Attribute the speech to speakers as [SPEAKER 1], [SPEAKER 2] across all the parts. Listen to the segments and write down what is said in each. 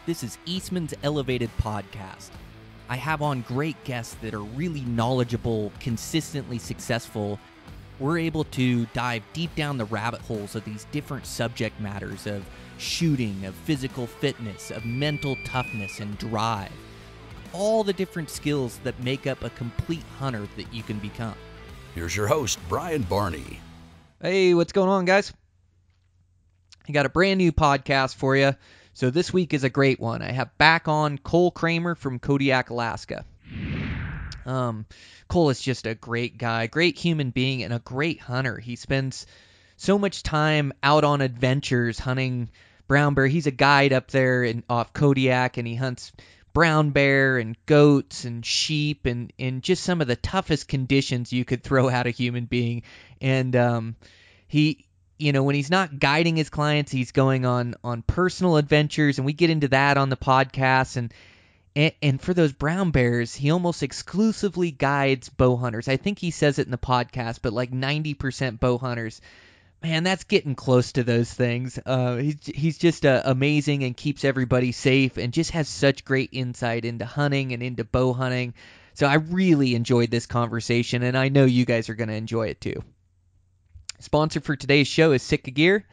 [SPEAKER 1] This is Eastmans Elevated podcast. I have on great guests that are really knowledgeable, consistently successful. We're able to dive deep down the rabbit holes of these different subject matters of shooting, of physical fitness, of mental toughness and drive. All the different skills that make up a complete hunter that you can become.
[SPEAKER 2] Here's your host, Brian Barney.
[SPEAKER 3] Hey, what's going on, guys? I got a brand new podcast for you. So this week is a great one. I have back on Cole Kramer from Kodiak, Alaska. Cole is just a great guy, great human being, and a great hunter. He spends so much time out on adventures hunting brown bear. He's a guide up there off Kodiak, and he hunts brown bear and goats and sheep and in just some of the toughest conditions you could throw at a human being. And when he's not guiding his clients, he's going on personal adventures, and we get into that on the podcast. And for those brown bears, he almost exclusively guides bow hunters. I think he says it in the podcast, but like 90% bow hunters. Man, that's getting close to those things. He's just amazing and keeps everybody safe and just has such great insight into hunting and into bow hunting. So I really enjoyed this conversation, and I know you guys are going to enjoy it too. Sponsor for today's show is Sitka Gear.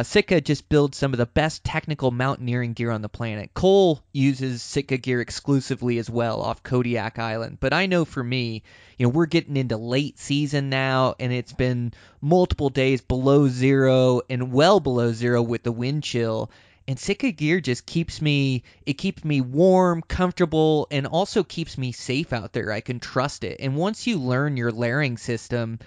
[SPEAKER 3] Sitka just builds some of the best technical mountaineering gear on the planet. Cole uses Sitka Gear exclusively as well off Kodiak Island. But I know for me, we're getting into late season now, and it's been multiple days below zero and well below zero with the wind chill. And Sitka Gear just keeps me warm, comfortable, and also keeps me safe out there. I can trust it. And once you learn your layering system,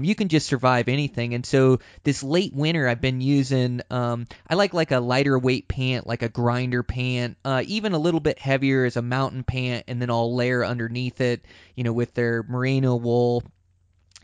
[SPEAKER 3] you can just survive anything. And so this late winter, I've been using, I like a lighter weight pant, like a grinder pant, even a little bit heavier as a mountain pant, and then I'll layer underneath it, with their merino wool.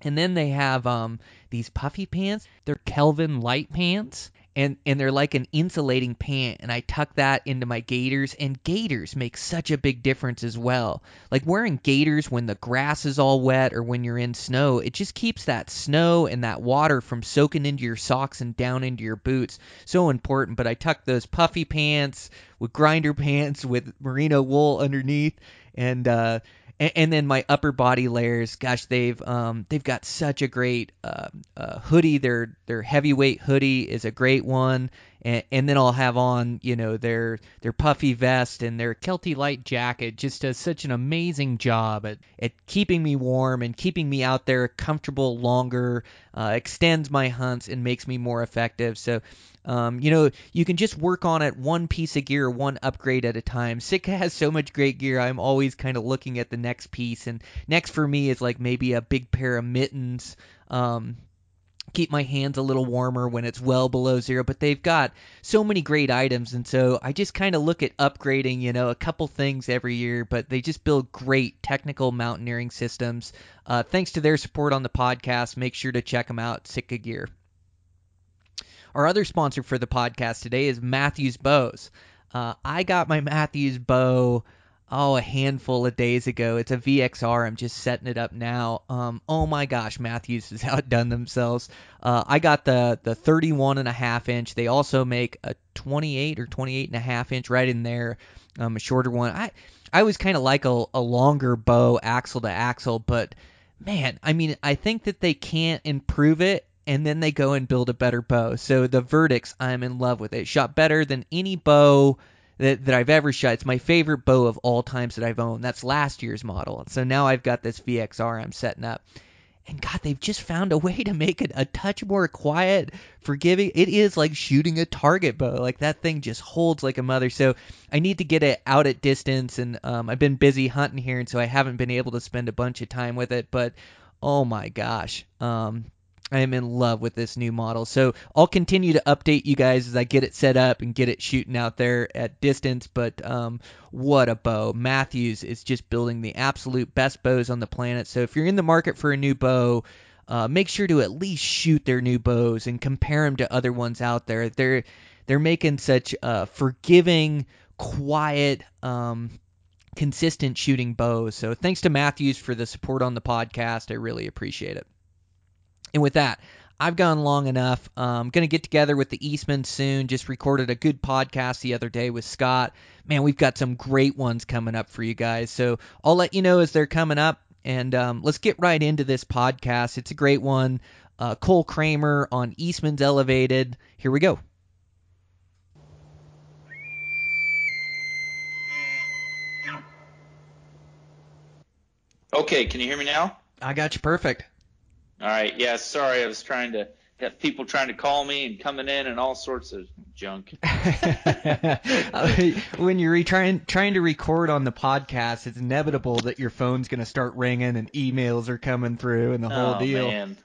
[SPEAKER 3] And then they have these puffy pants. They're Kelvin light pants. And they're like an insulating pant, and I tuck that into my gaiters, and gaiters make such a big difference as well. Like wearing gaiters when the grass is all wet or when you're in snow, it just keeps that snow and that water from soaking into your socks and down into your boots. So important. But I tuck those puffy pants with grinder pants with merino wool underneath, and then my upper body layers, gosh, they've got such a great hoodie. Their heavyweight hoodie is a great one, and then I'll have on their puffy vest and their Kelty light jacket. Just does such an amazing job at keeping me warm and keeping me out there comfortable longer. Extends my hunts and makes me more effective. So. You can just work on it one piece of gear, one upgrade at a time. Sitka has so much great gear, I'm always kind of looking at the next piece. And next for me is like maybe a big pair of mittens, keep my hands a little warmer when it's well below zero. But they've got so many great items, and so I just kind of look at upgrading, a couple things every year. But they just build great technical mountaineering systems. Thanks to their support on the podcast, make sure to check them out, Sitka Gear. Our other sponsor for the podcast today is Matthews Bows. I got my Matthews bow, a handful of days ago. It's a VXR. I'm just setting it up now. Oh my gosh, Matthews has outdone themselves. I got the 31.5 inch. They also make a 28 or 28.5 inch right in there, a shorter one. I always kind of like a longer bow, axle to axle, but man, I think that they can't improve it. And then they go and build a better bow. So the Verdicts, I'm in love with it. Shot better than any bow that I've ever shot. It's my favorite bow of all times that I've owned. That's last year's model. So now I've got this VXR I'm setting up. And God, they've just found a way to make it a touch more quiet, forgiving. It is like shooting a target bow. Like that thing just holds like a mother. So I need to get it out at distance. And I've been busy hunting here, and so I haven't been able to spend a bunch of time with it. But oh my gosh. I am in love with this new model. So I'll continue to update you guys as I get it set up and get it shooting out there at distance. But what a bow. Matthews is just building the absolute best bows on the planet. So if you're in the market for a new bow, make sure to at least shoot their new bows and compare them to other ones out there. They're making such forgiving, quiet, consistent shooting bows. So thanks to Matthews for the support on the podcast. I really appreciate it. And with that, I've gone long enough. I'm going to get together with the Eastmans soon. Just recorded a good podcast the other day with Scott. Man, we've got some great ones coming up for you guys. So I'll let you know as they're coming up. And let's get right into this podcast. It's a great one. Cole Kramer on Eastmans Elevated. Here we go.
[SPEAKER 4] Okay, can you hear me now?
[SPEAKER 3] I got you perfect.
[SPEAKER 4] All right. Yeah, sorry. I was got people trying to call me and coming in and all sorts of junk.
[SPEAKER 3] When you're trying to record on the podcast, it's inevitable that your phone's going to start ringing and emails are coming through and the whole deal.
[SPEAKER 4] Oh, man.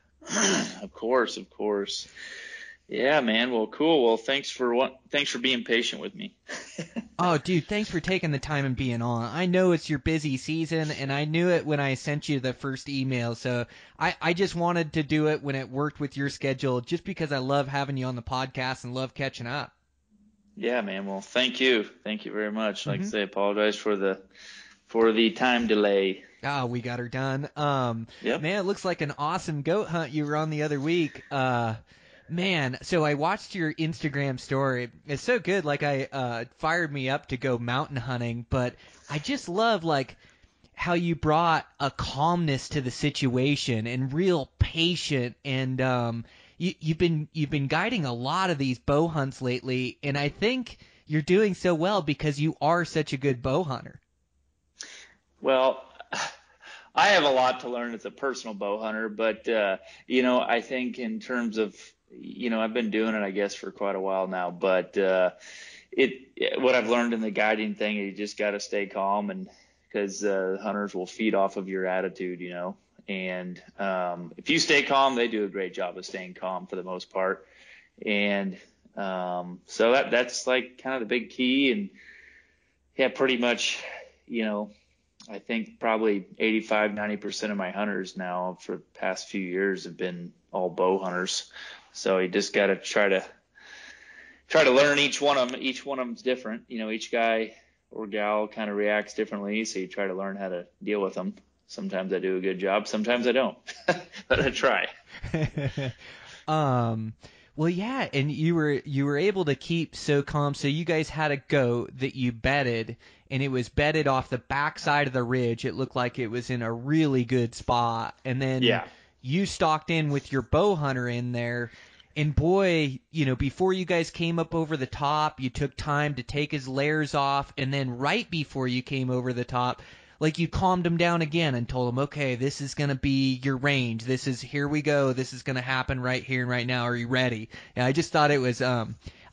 [SPEAKER 4] Of course. Yeah, man. Well, cool. Well, thanks for being patient with me.
[SPEAKER 3] Oh, dude, thanks for taking the time and being on. I know it's your busy season, and I knew it when I sent you the first email, so I just wanted to do it when it worked with your schedule, just because I love having you on the podcast and love catching up.
[SPEAKER 4] Yeah, man. Well, thank you. Thank you very much. Like I say, apologize for the time delay.
[SPEAKER 3] Oh, we got her done.
[SPEAKER 4] Yep.
[SPEAKER 3] Man, it looks like an awesome goat hunt you were on the other week. Man, so I watched your Instagram story. It's so good. Like, fired me up to go mountain hunting, but I just love, like, how you brought a calmness to the situation and real patient. And you've been guiding a lot of these bow hunts lately, and I think you're doing so well because you are such a good bow hunter.
[SPEAKER 4] Well, I have a lot to learn as a personal bow hunter, but I think in terms of I've been doing it, I guess, for quite a while now, but what I've learned in the guiding thing, you just got to stay calm, and because hunters will feed off of your attitude, and if you stay calm, they do a great job of staying calm for the most part. And so that's like kind of the big key. And yeah, pretty much, I think probably 85-90% of my hunters now for the past few years have been all bow hunters. So you just got to try to learn each one of them. Each one of them's different. Each guy or gal kind of reacts differently. So you try to learn how to deal with them. Sometimes I do a good job. Sometimes I don't, but I try.
[SPEAKER 3] Well, yeah, and you were able to keep so calm. So you guys had a goat that you bedded, and it was bedded off the backside of the ridge. It looked like it was in a really good spot, and then you stalked in with your bow hunter in there. And boy, before you guys came up over the top, you took time to take his layers off, and then right before you came over the top, like you calmed him down again and told him, okay, this is going to be your range. Here we go. This is going to happen right here and right now. Are you ready? And I just thought it was, I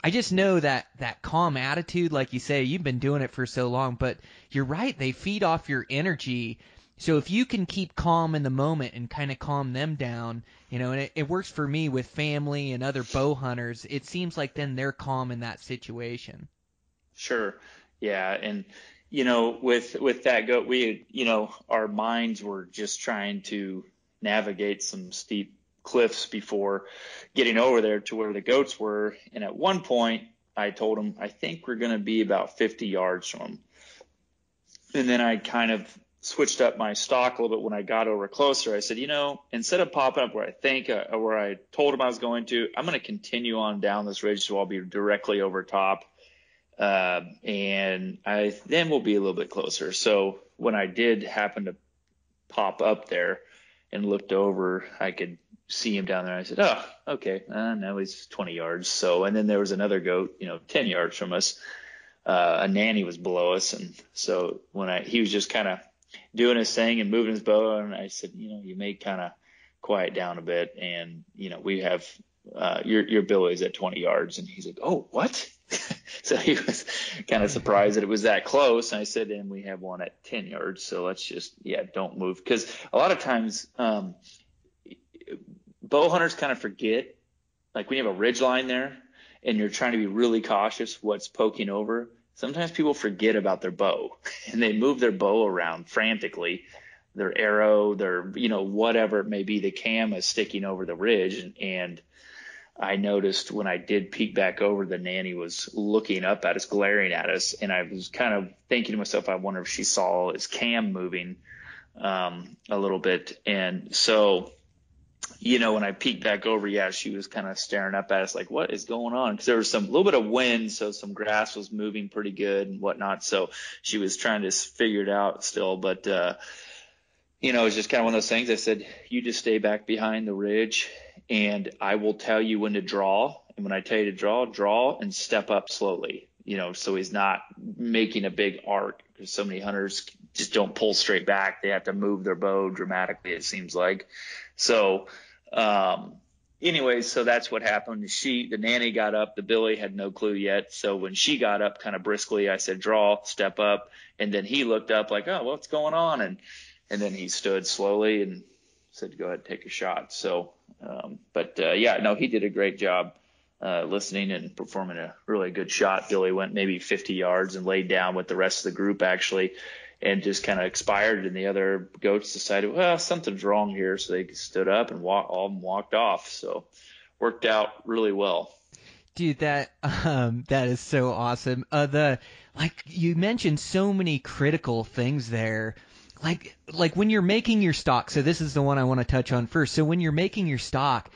[SPEAKER 3] just know that calm attitude, like you say, you've been doing it for so long, but you're right. They feed off your energy. So if you can keep calm in the moment and kind of calm them down, and it works for me with family and other bow hunters, it seems like then they're calm in that situation.
[SPEAKER 4] Sure. Yeah. And, with that goat, we, our minds were just trying to navigate some steep cliffs before getting over there to where the goats were. And at one point I told him, I think we're going to be about 50 yards from him. And then I kind of switched up my stalk a little bit when I got over closer. I said, instead of popping up where I told him I was going to, I'm going to continue on down this ridge, so I'll be directly over top. And then we'll be a little bit closer. So when I did happen to pop up there and looked over, I could see him down there. I said, oh, okay. Now he's 20 yards. So, and then there was another goat, 10 yards from us. A nanny was below us. And so he was just kind of doing his thing and moving his bow. And I said, you may kind of quiet down a bit. And, we have, your bill is at 20 yards. And he's like, oh, what? So he was kind of surprised that it was that close. And I said, and we have one at 10 yards. So let's just, don't move. Because a lot of times bow hunters kind of forget, like when you have a ridge line there and you're trying to be really cautious what's poking over, sometimes people forget about their bow and they move their bow around frantically, their arrow, their, whatever it may be, the cam is sticking over the ridge. And I noticed when I did peek back over, the nanny was looking up at us, glaring at us. And I was kind of thinking to myself, I wonder if she saw his cam moving a little bit. And so when I peeked back over, yeah, she was kind of staring up at us like, what is going on? Because there was some little bit of wind, so some grass was moving pretty good and whatnot. So she was trying to figure it out still. But, it was just kind of one of those things. I said, you just stay back behind the ridge and I will tell you when to draw. And when I tell you to draw and step up slowly, so he's not making a big arc, because so many hunters just don't pull straight back. They have to move their bow dramatically, it seems like. So, anyways, so that's what happened. The nanny got up, the billy had no clue yet. So when she got up kind of briskly, I said, draw, step up. And then he looked up like, oh, what's going on? And then he stood slowly and said, go ahead, take a shot. So, he did a great job, listening and performing a really good shot. Billy went maybe 50 yards and laid down with the rest of the group actually, and just kind of expired. And the other goats decided, well, something's wrong here. So they stood up and walked off. So worked out really well.
[SPEAKER 3] Dude, that is so awesome. You mentioned so many critical things there. Like when you're making your stock. So this is the one I want to touch on first. So when you're making your stock,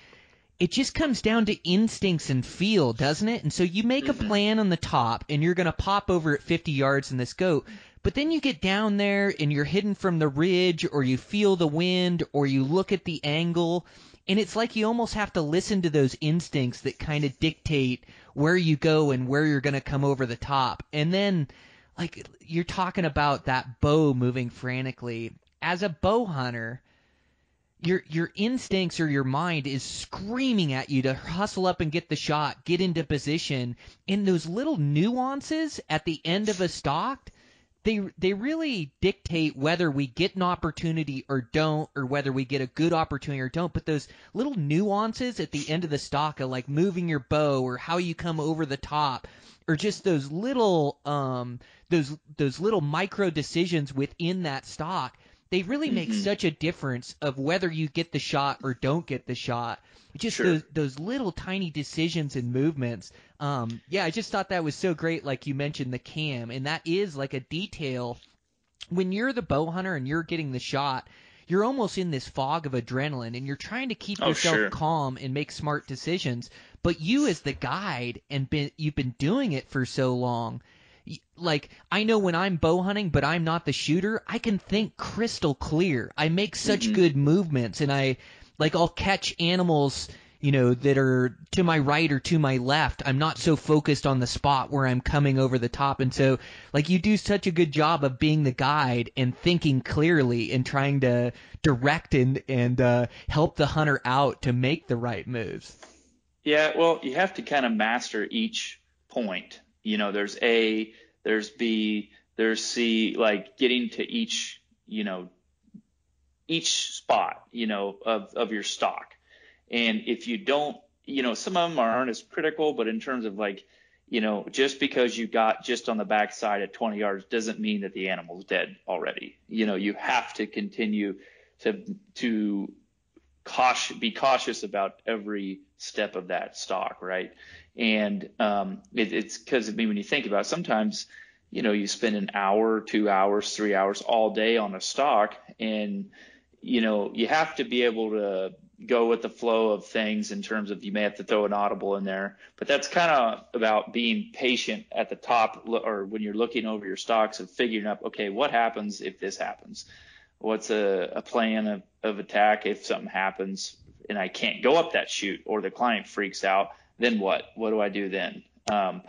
[SPEAKER 3] it just comes down to instincts and feel, doesn't it? And so you make a plan on the top and you're going to pop over at 50 yards in this goat. But then you get down there and you're hidden from the ridge, or you feel the wind, or you look at the angle. And it's like you almost have to listen to those instincts that kind of dictate where you go and where you're going to come over the top. And then, like, you're talking about that bow moving frantically. As a bow hunter, your instincts or your mind is screaming at you to hustle up and get the shot, get into position. And those little nuances at the end of a stock, they really dictate whether we get an opportunity or don't, or whether we get a good opportunity or don't. But those little nuances at the end of the stock of like moving your bow or how you come over the top, or just those little those little micro decisions within that stock, they really make such a difference of whether you get the shot or don't get the shot. Just
[SPEAKER 4] Sure.
[SPEAKER 3] those little tiny decisions and movements. I just thought that was so great. Like you mentioned the cam, and that is like a detail. When you're the bow hunter and you're getting the shot, you're almost in this fog of adrenaline, and you're trying to keep yourself calm and make smart decisions. But you, as the guide, and you've been doing it for so long. Like, I know when I'm bow hunting, but I'm not the shooter, I can think crystal clear. I make such good movements, and I'll catch animals, that are to my right or to my left. I'm not so focused on the spot where I'm coming over the top. And so, like, you do such a good job of being the guide and thinking clearly and trying to direct and help the hunter out to make the right moves.
[SPEAKER 4] Yeah, well, you have to kind of master each point. There's A, there's B, there's C, like getting to each spot, of your stock. And if you don't, some of them aren't as critical, but in terms of like, just because you got just on the backside at 20 yards doesn't mean that the animal's dead already. You have to continue to be cautious about every step of that stock, right? And it's because, when you think about it, sometimes, you spend an hour, 2 hours, 3 hours all day on a stock, and, you have to be able to go with the flow of things in terms of, you may have to throw an audible in there, but that's kind of about being patient at the top, or when you're looking over your stocks and figuring out, okay, what happens if this happens? What's a plan of attack if something happens and I can't go up that chute, or the client freaks out? Then what? What do I do then? Or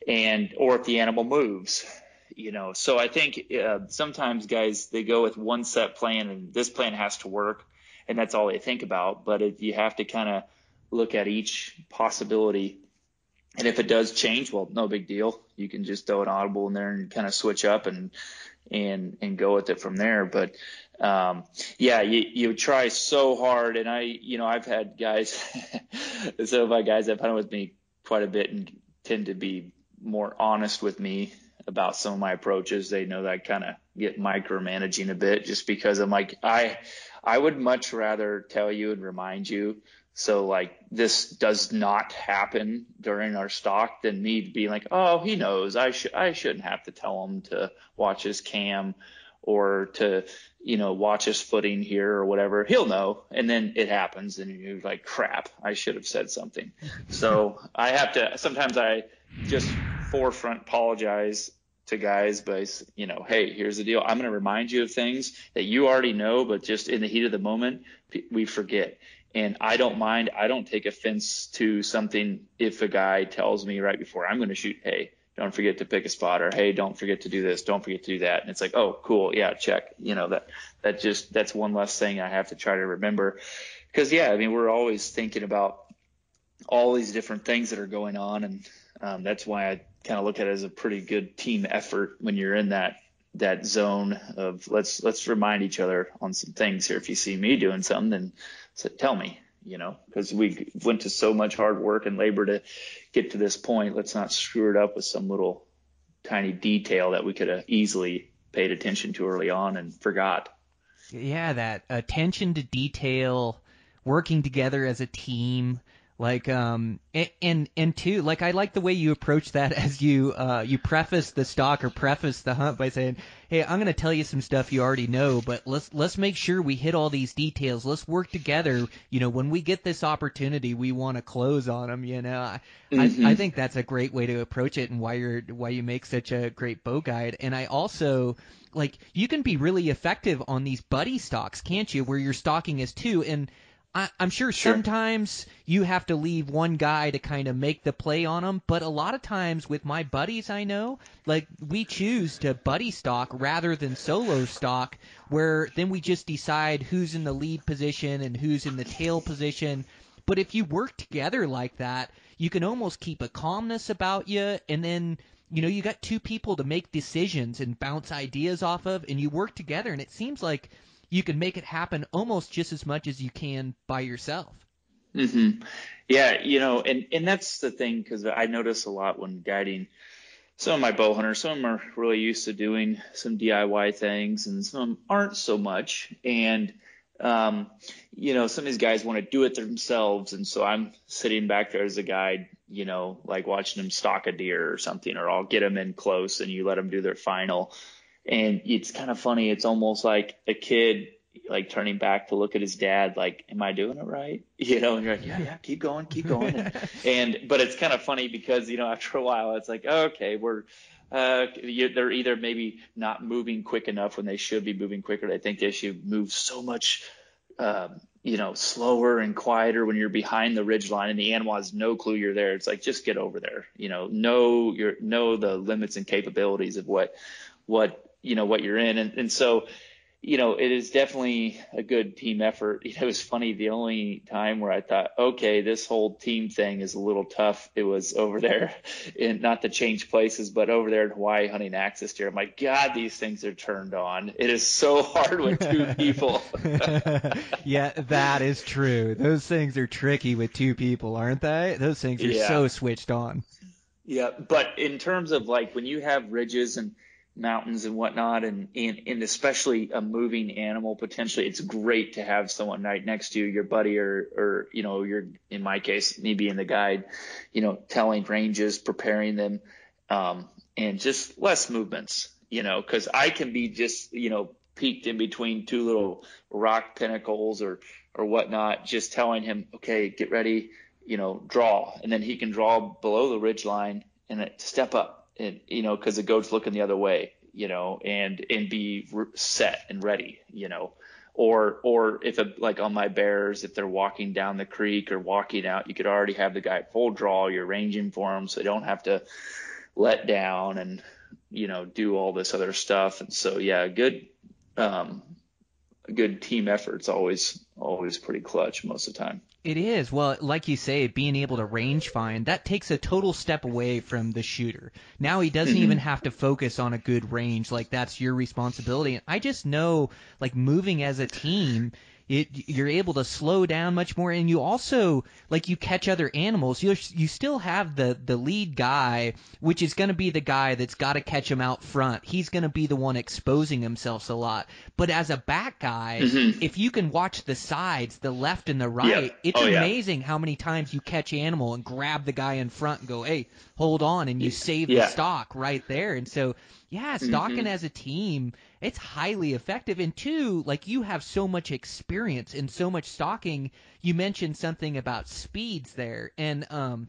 [SPEAKER 4] if the animal moves, So I think sometimes guys, they go with one set plan, and this plan has to work, and that's all they think about. But you have to kind of look at each possibility, and if it does change, well, no big deal. You can just throw an audible in there and kind of switch up and go with it from there. But you try so hard, and I've had guys, some of my guys that hunted with me quite a bit and tend to be more honest with me about some of my approaches. They know that I kind of get micromanaging a bit, just because I'm like, I would much rather tell you and remind you, so like this does not happen during our stock, than me being like, oh, he knows, I shouldn't have to tell him to watch his cam, or to, watch his footing here or whatever, he'll know. And then it happens and you're like, crap, I should have said something. So sometimes I just forefront apologize to guys by, hey, here's the deal. I'm going to remind you of things that you already know, but just in the heat of the moment, we forget. And I don't mind. I don't take offense to something if a guy tells me right before I'm going to shoot, hey, don't forget to pick a spot, or hey, don't forget to do this, don't forget to do that. And it's like, oh, cool, yeah, check. That's one less thing I have to try to remember. Because we're always thinking about all these different things that are going on, and that's why I kind of look at it as a pretty good team effort when you're in that zone of let's remind each other on some things here. If you see me doing something, then tell me, because we went to so much hard work and labor to get to this point. Let's not screw it up with some little tiny detail that we could have easily paid attention to early on and forgot.
[SPEAKER 3] Yeah, that attention to detail, working together as a team. Like, and too, like, I like the way you approach that as you preface the stalk or preface the hunt by saying, hey, I'm going to tell you some stuff you already know, but let's make sure we hit all these details. Let's work together. When we get this opportunity, we want to close on them, I think that's a great way to approach it, and why you make such a great bow guide. And I also, like, you can be really effective on these buddy stalks, can't you, where you're stalking as two, and I'm sure sometimes you have to leave one guy to kind of make the play on them, but a lot of times with my buddies I know, like, we choose to buddy stalk rather than solo stalk, where then we just decide who's in the lead position and who's in the tail position. But if you work together like that, you can almost keep a calmness about you, and then you got two people to make decisions and bounce ideas off of, and you work together, and it seems like you can make it happen almost just as much as you can by yourself.
[SPEAKER 4] Mm-hmm. Yeah, and that's the thing, because I notice a lot when guiding some of my bow hunters. Some of them are really used to doing some DIY things, and some of them aren't so much. And, some of these guys want to do it themselves. And so I'm sitting back there as a guide, like watching them stalk a deer or something, or I'll get them in close and you let them do their final. And it's kind of funny. It's almost like a kid, like, turning back to look at his dad, like, am I doing it right? And you're like, yeah, keep going. But it's kind of funny because, after a while, it's like, oh, okay, they're either maybe not moving quick enough when they should be moving quicker. They think they should move so much, slower and quieter when you're behind the ridge line and the animal has no clue you're there. It's like, just get over there, know the limits and capabilities of what you're in. And so, it is definitely a good team effort. It was funny. The only time where I thought, okay, this whole team thing is a little tough, it was over there, and not to change places, but over there in Hawaii hunting axis deer. My God, these things are turned on. It is so hard with two people.
[SPEAKER 3] Yeah, that is true. Those things are tricky with two people, aren't they? Those things are so switched on. Yeah,
[SPEAKER 4] but in terms of, like, when you have ridges and mountains and whatnot, and especially a moving animal, potentially, it's great to have someone right next to you, your buddy, or you're, in my case, me being the guide, telling ranges, preparing them, and just less movements, because I can be just, peeked in between two little rock pinnacles or whatnot, just telling him, okay, get ready, draw, and then he can draw below the ridge line and step up. And, because the goat's looking the other way, and be set and ready, or if like on my bears, if they're walking down the creek or walking out, you could already have the guy full draw, you're ranging for them, so they don't have to let down and, do all this other stuff. And so, yeah, a good team effort's always pretty clutch most of the time.
[SPEAKER 3] It is. Well, like you say, being able to range find, that takes a total step away from the shooter. Now he doesn't even have to focus on a good range. Like, that's your responsibility. And I just know, like, moving as a team, you're able to slow down much more, and you also, like, you catch other animals. You still have the lead guy, which is going to be the guy that's got to catch him out front. He's going to be the one exposing himself a lot. But as a back guy, if you can watch the sides, the left and the right, it's amazing how many times you catch animal and grab the guy in front and go, hey, hold on, and you save the stalk right there. And so, yeah, stalking as a team, it's highly effective. And two, like, you have so much experience and so much stalking. You mentioned something about speeds there, and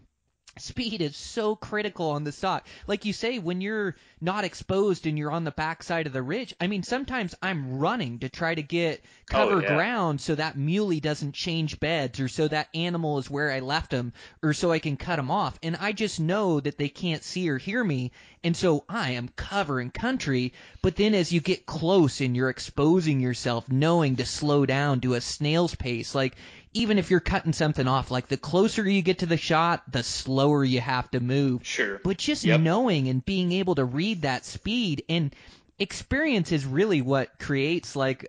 [SPEAKER 3] speed is so critical on the stalk. Like you say, when you're not exposed and you're on the backside of the ridge, I mean, sometimes I'm running to try to get cover ground so that muley doesn't change beds, or so that animal is where I left him, or so I can cut him off. And I just know that they can't see or hear me, and so I am covering country. But then as you get close and you're exposing yourself, knowing to slow down to a snail's pace, like, even if you're cutting something off, like, the closer you get to the shot, the slower you have to move.
[SPEAKER 4] Sure.
[SPEAKER 3] But just knowing and being able to read that speed and experience is really what creates, like,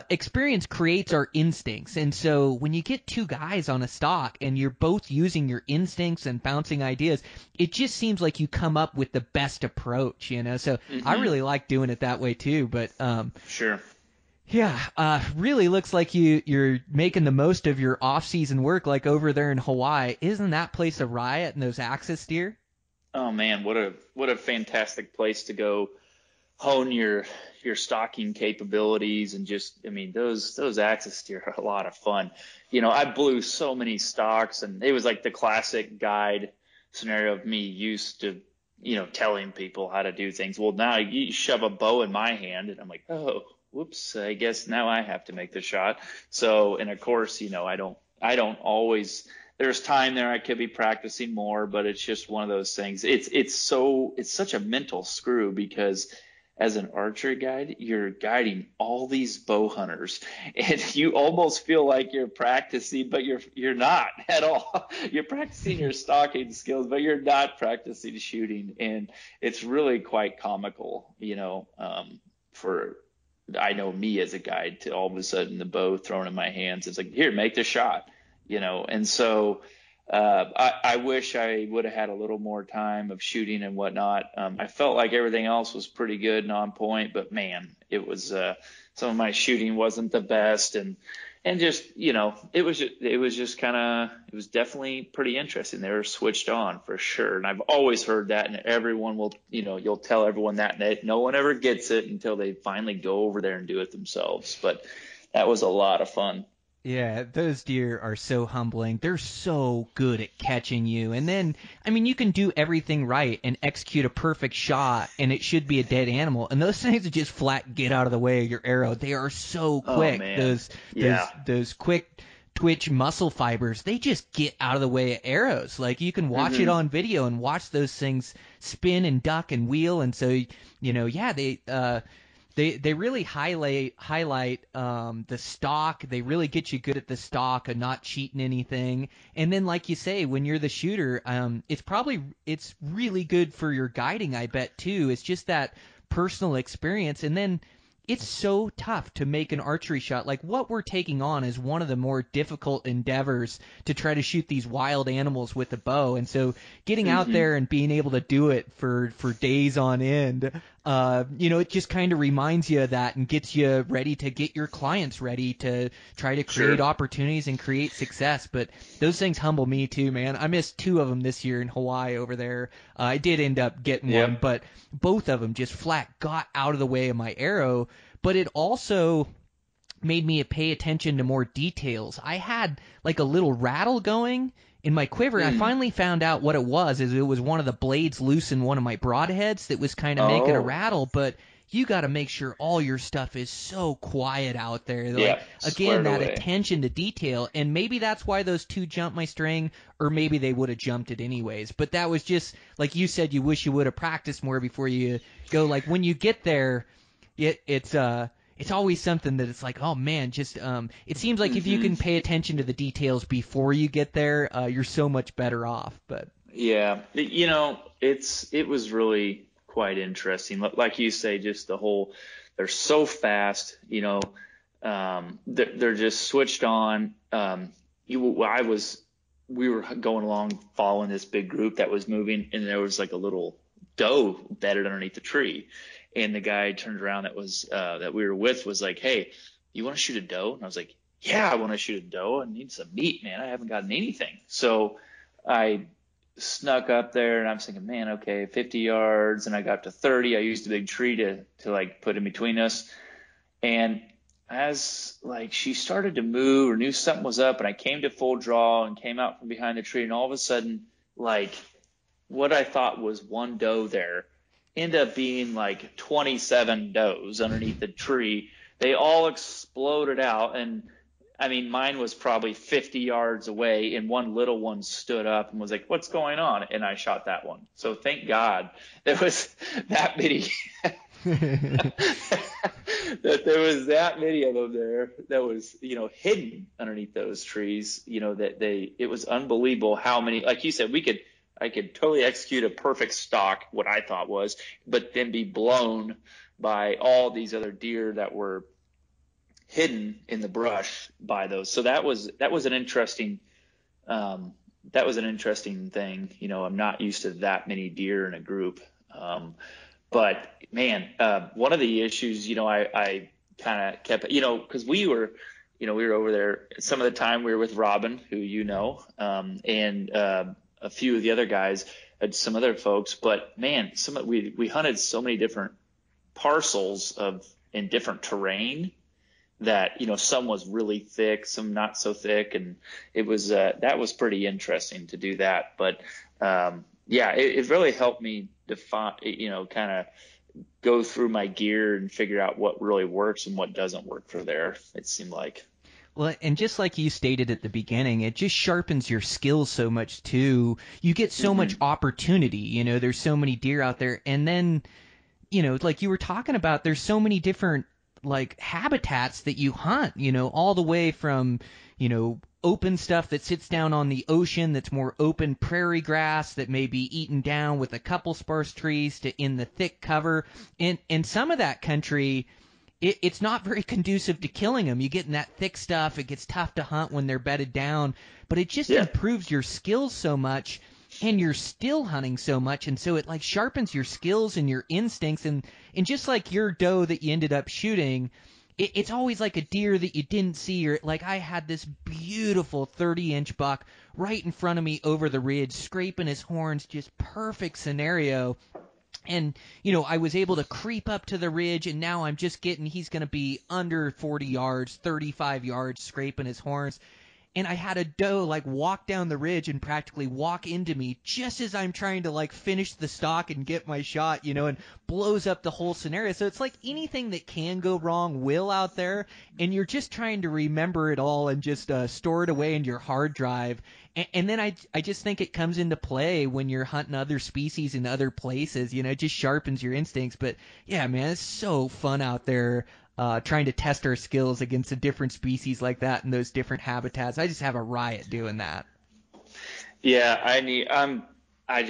[SPEAKER 3] experience creates our instincts. And so when you get two guys on a stalk and you're both using your instincts and bouncing ideas, it just seems like you come up with the best approach, you know? So I really like doing it that way too. But
[SPEAKER 4] sure.
[SPEAKER 3] Yeah, really looks like you're making the most of your off-season work, like over there in Hawaii. Isn't that place a riot, and those axis deer?
[SPEAKER 4] Oh man, what a fantastic place to go hone your stalking capabilities. And just, I mean, those axis deer are a lot of fun. You know, I blew so many stalks, and it was like the classic guide scenario of me used to, you know, telling people how to do things. Well, now you shove a bow in my hand, and I'm like, oh, whoops, I guess now I have to make the shot. So, and of course, you know, I don't always, there's time there I could be practicing more, but it's just one of those things. It's such a mental screw, because as an archery guide, you're guiding all these bow hunters, and you almost feel like you're practicing, but you're not at all. You're practicing your stalking skills, but you're not practicing shooting. And it's really quite comical, you know, I know me as a guide, to all of a sudden the bow thrown in my hands. It's like, here, make the shot, you know? And so I wish I would have had a little more time of shooting and whatnot. I felt like everything else was pretty good and on point, but man, it was some of my shooting wasn't the best. And just, you know, it was definitely pretty interesting. They were switched on for sure. And I've always heard that, and everyone will, you know, you'll tell everyone that, and no one ever gets it until they finally go over there and do it themselves. But that was a lot of fun.
[SPEAKER 3] Yeah, those deer are so humbling. They're so good at catching you. And then, I mean, you can do everything right and execute a perfect shot, and it should be a dead animal. And those things are just flat get out of the way of your arrow. They are so quick.
[SPEAKER 4] Oh, man.
[SPEAKER 3] Those quick twitch muscle fibers, they just get out of the way of arrows. Like, you can watch it on video and watch those things spin and duck and wheel. And so, you know, yeah, They really highlight the stalk. They really get you good at the stalk and not cheating anything. And then, like you say, when you're the shooter, it's really good for your guiding, I bet, too. It's just that personal experience. And then it's so tough to make an archery shot. Like, what we're taking on is one of the more difficult endeavors, to try to shoot these wild animals with a bow. And so getting out there and being able to do it for days on end, you know, it just kind of reminds you of that and gets you ready to get your clients ready to try to create opportunities and create success. But those things humble me too, man. I missed 2 of them this year in Hawaii over there. I did end up getting one, but both of them just flat got out of the way of my arrow. But it also made me pay attention to more details. I had like a little rattle going in my quiver. I finally found out what it was. Is it was one of the blades loose in one of my broadheads that was kind of making a rattle. But you got to make sure all your stuff is so quiet out there. Like, again, that attention to detail. And maybe that's why those 2 jumped my string, or maybe they would have jumped it anyways. But that was just, like you said, you wish you would have practiced more before you go. Like, when you get there, it's always something that it's like, oh man, just it seems like if you can pay attention to the details before you get there, you're so much better off. But
[SPEAKER 4] yeah, you know, it was really quite interesting. Like you say, just the whole, they're so fast, you know, they're just switched on. We were going along following this big group that was moving, and there was like a little doe bedded underneath the tree. And the guy turned around that we were with was like, hey, you want to shoot a doe? And I was like, yeah, I want to shoot a doe. I need some meat, man. I haven't gotten anything. So I snuck up there, and I'm thinking, man, okay, 50 yards, and I got to 30. I used a big tree to like put in between us, and as like she started to move or knew something was up, and I came to full draw and came out from behind the tree, and all of a sudden, like what I thought was one doe there ended up being like 27 does underneath the tree. They all exploded out, and I mean, mine was probably 50 yards away, and one little one stood up and was like, "What's going on?" And I shot that one. So thank God there was that many, that there was that many of them there that was, hidden underneath those trees. It was unbelievable how many, like you said, I could totally execute a perfect stalk, what I thought was, but then be blown by all these other deer that were hidden in the brush by those. So that was an interesting thing. I'm not used to that many deer in a group. But man, one of the issues, I kind of kept, cause we were over there some of the time. We were with Robin, who, and a few of the other guys, and some other folks, but man, we hunted so many different parcels in different terrain that, some was really thick, some not so thick. And it was, that was pretty interesting to do that. But, it really helped me define, kind of go through my gear and figure out what really works and what doesn't work for there, it seemed like.
[SPEAKER 3] Well, and just like you stated at the beginning, it just sharpens your skills so much too. You get so much opportunity, there's so many deer out there. And then, like you were talking about, there's so many different like habitats that you hunt, all the way from, open stuff that sits down on the ocean that's more open prairie grass that may be eaten down with a couple sparse trees to in the thick cover. And some of that country, it's not very conducive to killing them. You get in that thick stuff. It gets tough to hunt when they're bedded down, but it just improves your skills so much, and you're still hunting so much. And so it like sharpens your skills and your instincts. And just like your doe that you ended up shooting, it's always like a deer that you didn't see. Or like I had this beautiful 30-inch buck right in front of me over the ridge, scraping his horns, just perfect scenario. And, I was able to creep up to the ridge, and now he's going to be under 40 yards, 35 yards, scraping his horns. And I had a doe like walk down the ridge and practically walk into me just as I'm trying to like finish the stalk and get my shot, and blows up the whole scenario. So it's like anything that can go wrong will out there, and you're just trying to remember it all and just store it away in your hard drive. And then I just think it comes into play when you're hunting other species in other places. It just sharpens your instincts. But yeah, man, it's so fun out there. Trying to test our skills against a different species like that in those different habitats. I just have a riot doing that.
[SPEAKER 4] Yeah, I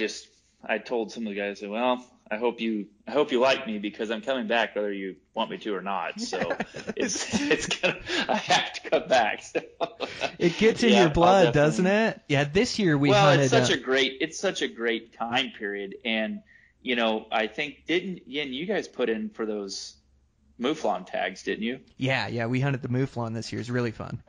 [SPEAKER 4] told some of the guys, well, I hope you like me, because I'm coming back whether you want me to or not. So I have to come back. So.
[SPEAKER 3] It gets in your blood, doesn't it? Yeah. This year we hunted.
[SPEAKER 4] It's such a great time period, and I think you guys put in for those mouflon tags, didn't you?
[SPEAKER 3] Yeah, we hunted the mouflon this year. It's really fun.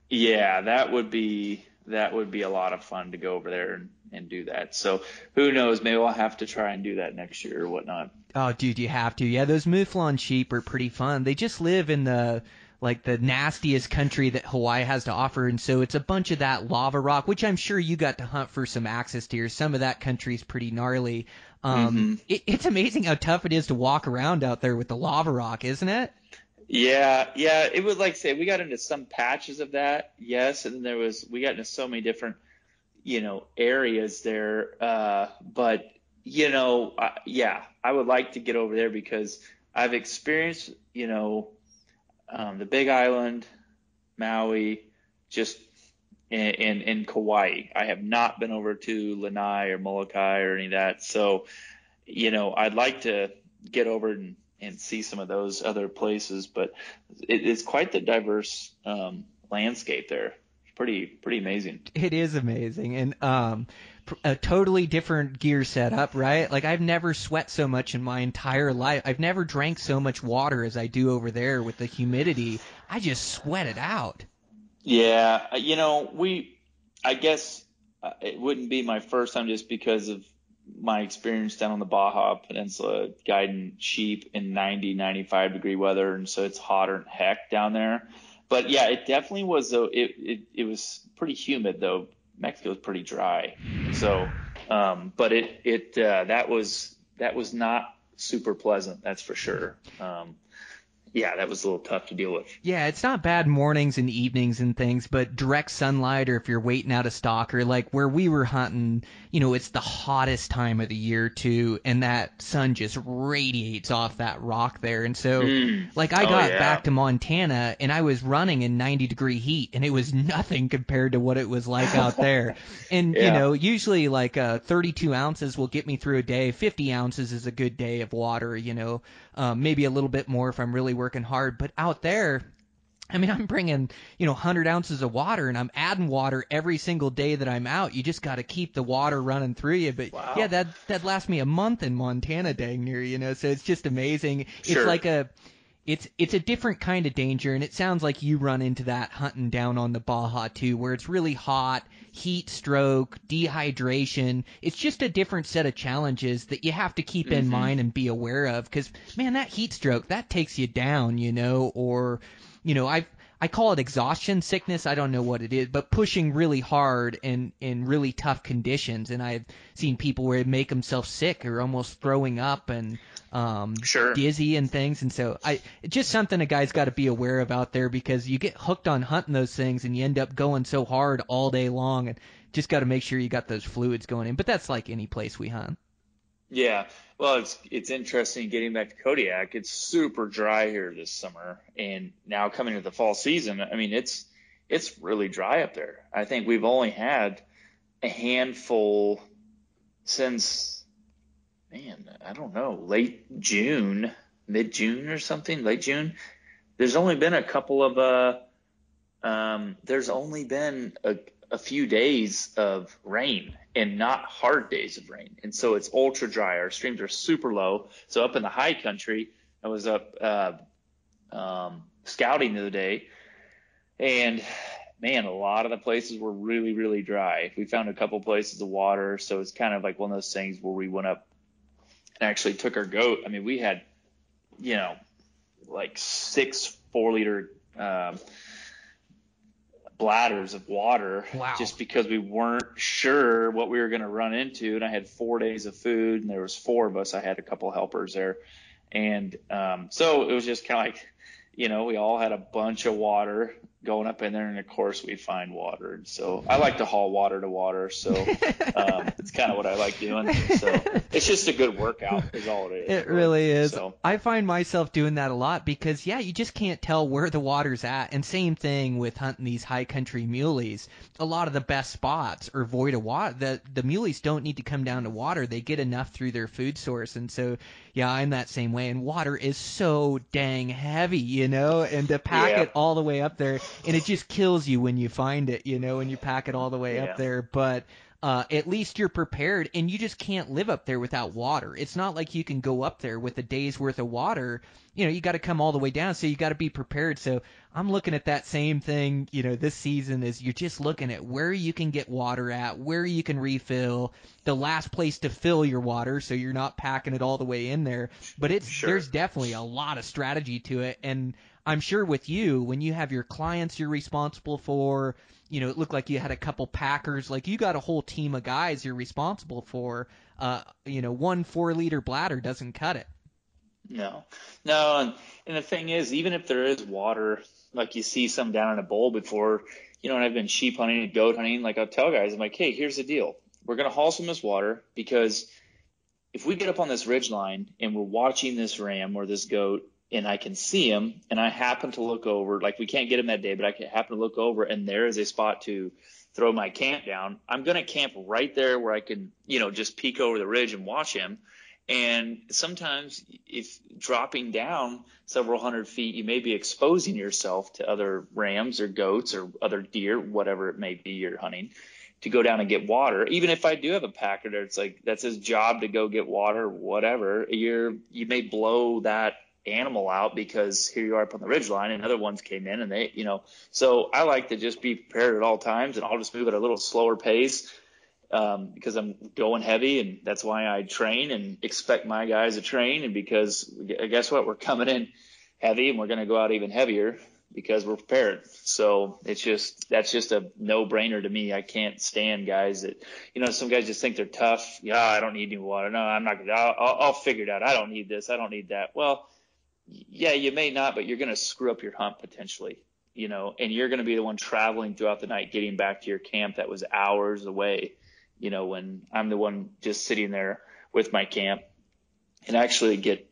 [SPEAKER 4] Yeah, that would be a lot of fun to go over there and do that. So who knows? Maybe I'll have to try and do that next year or whatnot.
[SPEAKER 3] Oh, dude, you have to. Yeah, those mouflon sheep are pretty fun. They just live in the nastiest country that Hawaii has to offer, and so it's a bunch of that lava rock, which I'm sure you got to hunt for some access deer. Some of that country is pretty gnarly. It's amazing how tough it is to walk around out there with the lava rock, isn't it?
[SPEAKER 4] Yeah. It was like, say, we got into some patches of that, yes, and then we got into so many different, areas there. But I would like to get over there because I've experienced, the Big Island, Maui, just in Kauai. I have not been over to Lanai or Molokai or any of that. So, I'd like to get over and see some of those other places, but it's quite the diverse landscape there. Pretty amazing.
[SPEAKER 3] It is amazing. And a totally different gear setup, right? Like I've never sweat so much in my entire life. I've never drank so much water as I do over there with the humidity. I just sweat it out.
[SPEAKER 4] Yeah, I guess it wouldn't be my first time just because of my experience down on the Baja Peninsula guiding sheep in 90, 95 degree weather. And so it's hotter than heck down there. But yeah, it definitely was, though. It was pretty humid, though. Mexico is pretty dry. So, but that was not super pleasant. That's for sure. Yeah, that was a little tough to deal with.
[SPEAKER 3] Yeah, it's not bad mornings and evenings and things, but direct sunlight, or if you're waiting out a stalk, or like where we were hunting, it's the hottest time of the year too, and that sun just radiates off that rock there. And so, I got back to Montana, and I was running in 90-degree heat, and it was nothing compared to what it was like out there. And, usually 32 ounces will get me through a day. 50 ounces is a good day of water, maybe a little bit more if I'm really working hard. But out there, I'm bringing, 100 ounces of water, and I'm adding water every single day that I'm out. You just got to keep the water running through you. But
[SPEAKER 4] wow.
[SPEAKER 3] Yeah, that lasts me a month in Montana, dang near, so it's just amazing.
[SPEAKER 4] Sure.
[SPEAKER 3] It's a different kind of danger, and it sounds like you run into that hunting down on the Baja too, where it's really hot, heat stroke, dehydration. It's just a different set of challenges that you have to keep in mind and be aware of, because, man, that heat stroke, that takes you down, or, I call it exhaustion sickness. I don't know what it is, but pushing really hard in really tough conditions. And I've seen people where they make themselves sick or almost throwing up and
[SPEAKER 4] Sure.
[SPEAKER 3] dizzy and things. And so it's just something a guy's got to be aware of out there, because you get hooked on hunting those things and you end up going so hard all day long, and just got to make sure you got those fluids going in. But that's like any place we hunt.
[SPEAKER 4] Yeah. Well, it's interesting getting back to Kodiak. It's super dry here this summer, and now coming to the fall season, it's really dry up there. I think we've only had a handful since, I don't know, late June, mid-June or something, late June. There's only been a couple of there's only been a few days of rain, and not hard days of rain. And so it's ultra dry. Our streams are super low. So up in the high country, I was up scouting the other day, and man, a lot of the places were really, really dry. We found a couple places of water. So it's kind of like one of those things where we went up and actually took our goat. We had, 6 4-liter bladders of water.
[SPEAKER 3] Wow.
[SPEAKER 4] Just because we weren't sure what we were going to run into. And I had 4 days of food, and there was 4 of us. I had a couple helpers there. And so it was just kind of like, we all had a bunch of water going up in there, and of course we'd find water. And so I like to haul water to water. So it's kind of what I like doing. So it's just a good workout is all it is.
[SPEAKER 3] It really is.
[SPEAKER 4] So
[SPEAKER 3] I find myself doing that a lot because, you just can't tell where the water's at. And same thing with hunting these high country muleys. A lot of the best spots are void of water. The muleys don't need to come down to water. They get enough through their food source. And so, I'm that same way. And water is so dang heavy, and to pack it all the way up there, and it just kills you when you find it, when you pack it all the way up there. But at least you're prepared, and you just can't live up there without water. It's not like you can go up there with a day's worth of water. You got to come all the way down, so you got to be prepared. So I'm looking at that same thing, this season is you're just looking at where you can get water at, where you can refill, the last place to fill your water, so you're not packing it all the way in there. But there's definitely a lot of strategy to it, and I'm sure with you, when you have your clients you're responsible for, it looked like you had a couple packers, like you got a whole team of guys you're responsible for. 1 4-liter bladder doesn't cut it.
[SPEAKER 4] No. And the thing is, even if there is water, like you see some down in a bowl before, and I've been sheep hunting and goat hunting, like I'll tell guys, I'm like, hey, here's the deal. We're going to haul some of this water, because if we get up on this ridge line and we're watching this ram or this goat, and I can see him, and I happen to look over, like we can't get him that day, but I can happen to look over, and there is a spot to throw my camp down, I'm going to camp right there where I can, just peek over the ridge and watch him. And sometimes if dropping down several hundred feet, you may be exposing yourself to other rams or goats or other deer, whatever it may be you're hunting, to go down and get water. Even if I do have a packer there, it's like that's his job to go get water, whatever. You may blow that animal out because here you are up on the ridgeline and other ones came in and they, so I like to just be prepared at all times, and I'll just move at a little slower pace. because I'm going heavy, and that's why I train and expect my guys to train. And because guess what, we're coming in heavy, and we're going to go out even heavier because we're prepared. So that's just a no-brainer to me. I can't stand guys that, some guys just think they're tough. Yeah, I don't need any water. No, I'm not gonna. I'll figure it out. I don't need this. I don't need that. Well, yeah, you may not, but you're going to screw up your hunt potentially. And you're going to be the one traveling throughout the night, getting back to your camp that was hours away. When I'm the one just sitting there with my camp, and actually get,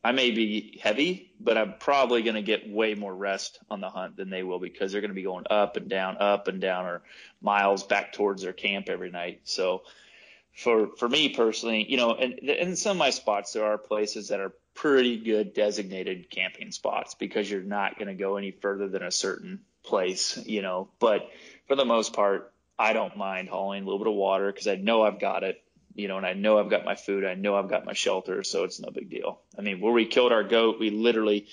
[SPEAKER 4] I may be heavy, but I'm probably going to get way more rest on the hunt than they will, because they're going to be going up and down, or miles back towards their camp every night. So for me personally, and in some of my spots, there are places that are pretty good designated camping spots, because you're not going to go any further than a certain place, but for the most part, I don't mind hauling a little bit of water, because I know I've got it, and I know I've got my food. I know I've got my shelter, so it's no big deal. I mean, where we killed our goat, we literally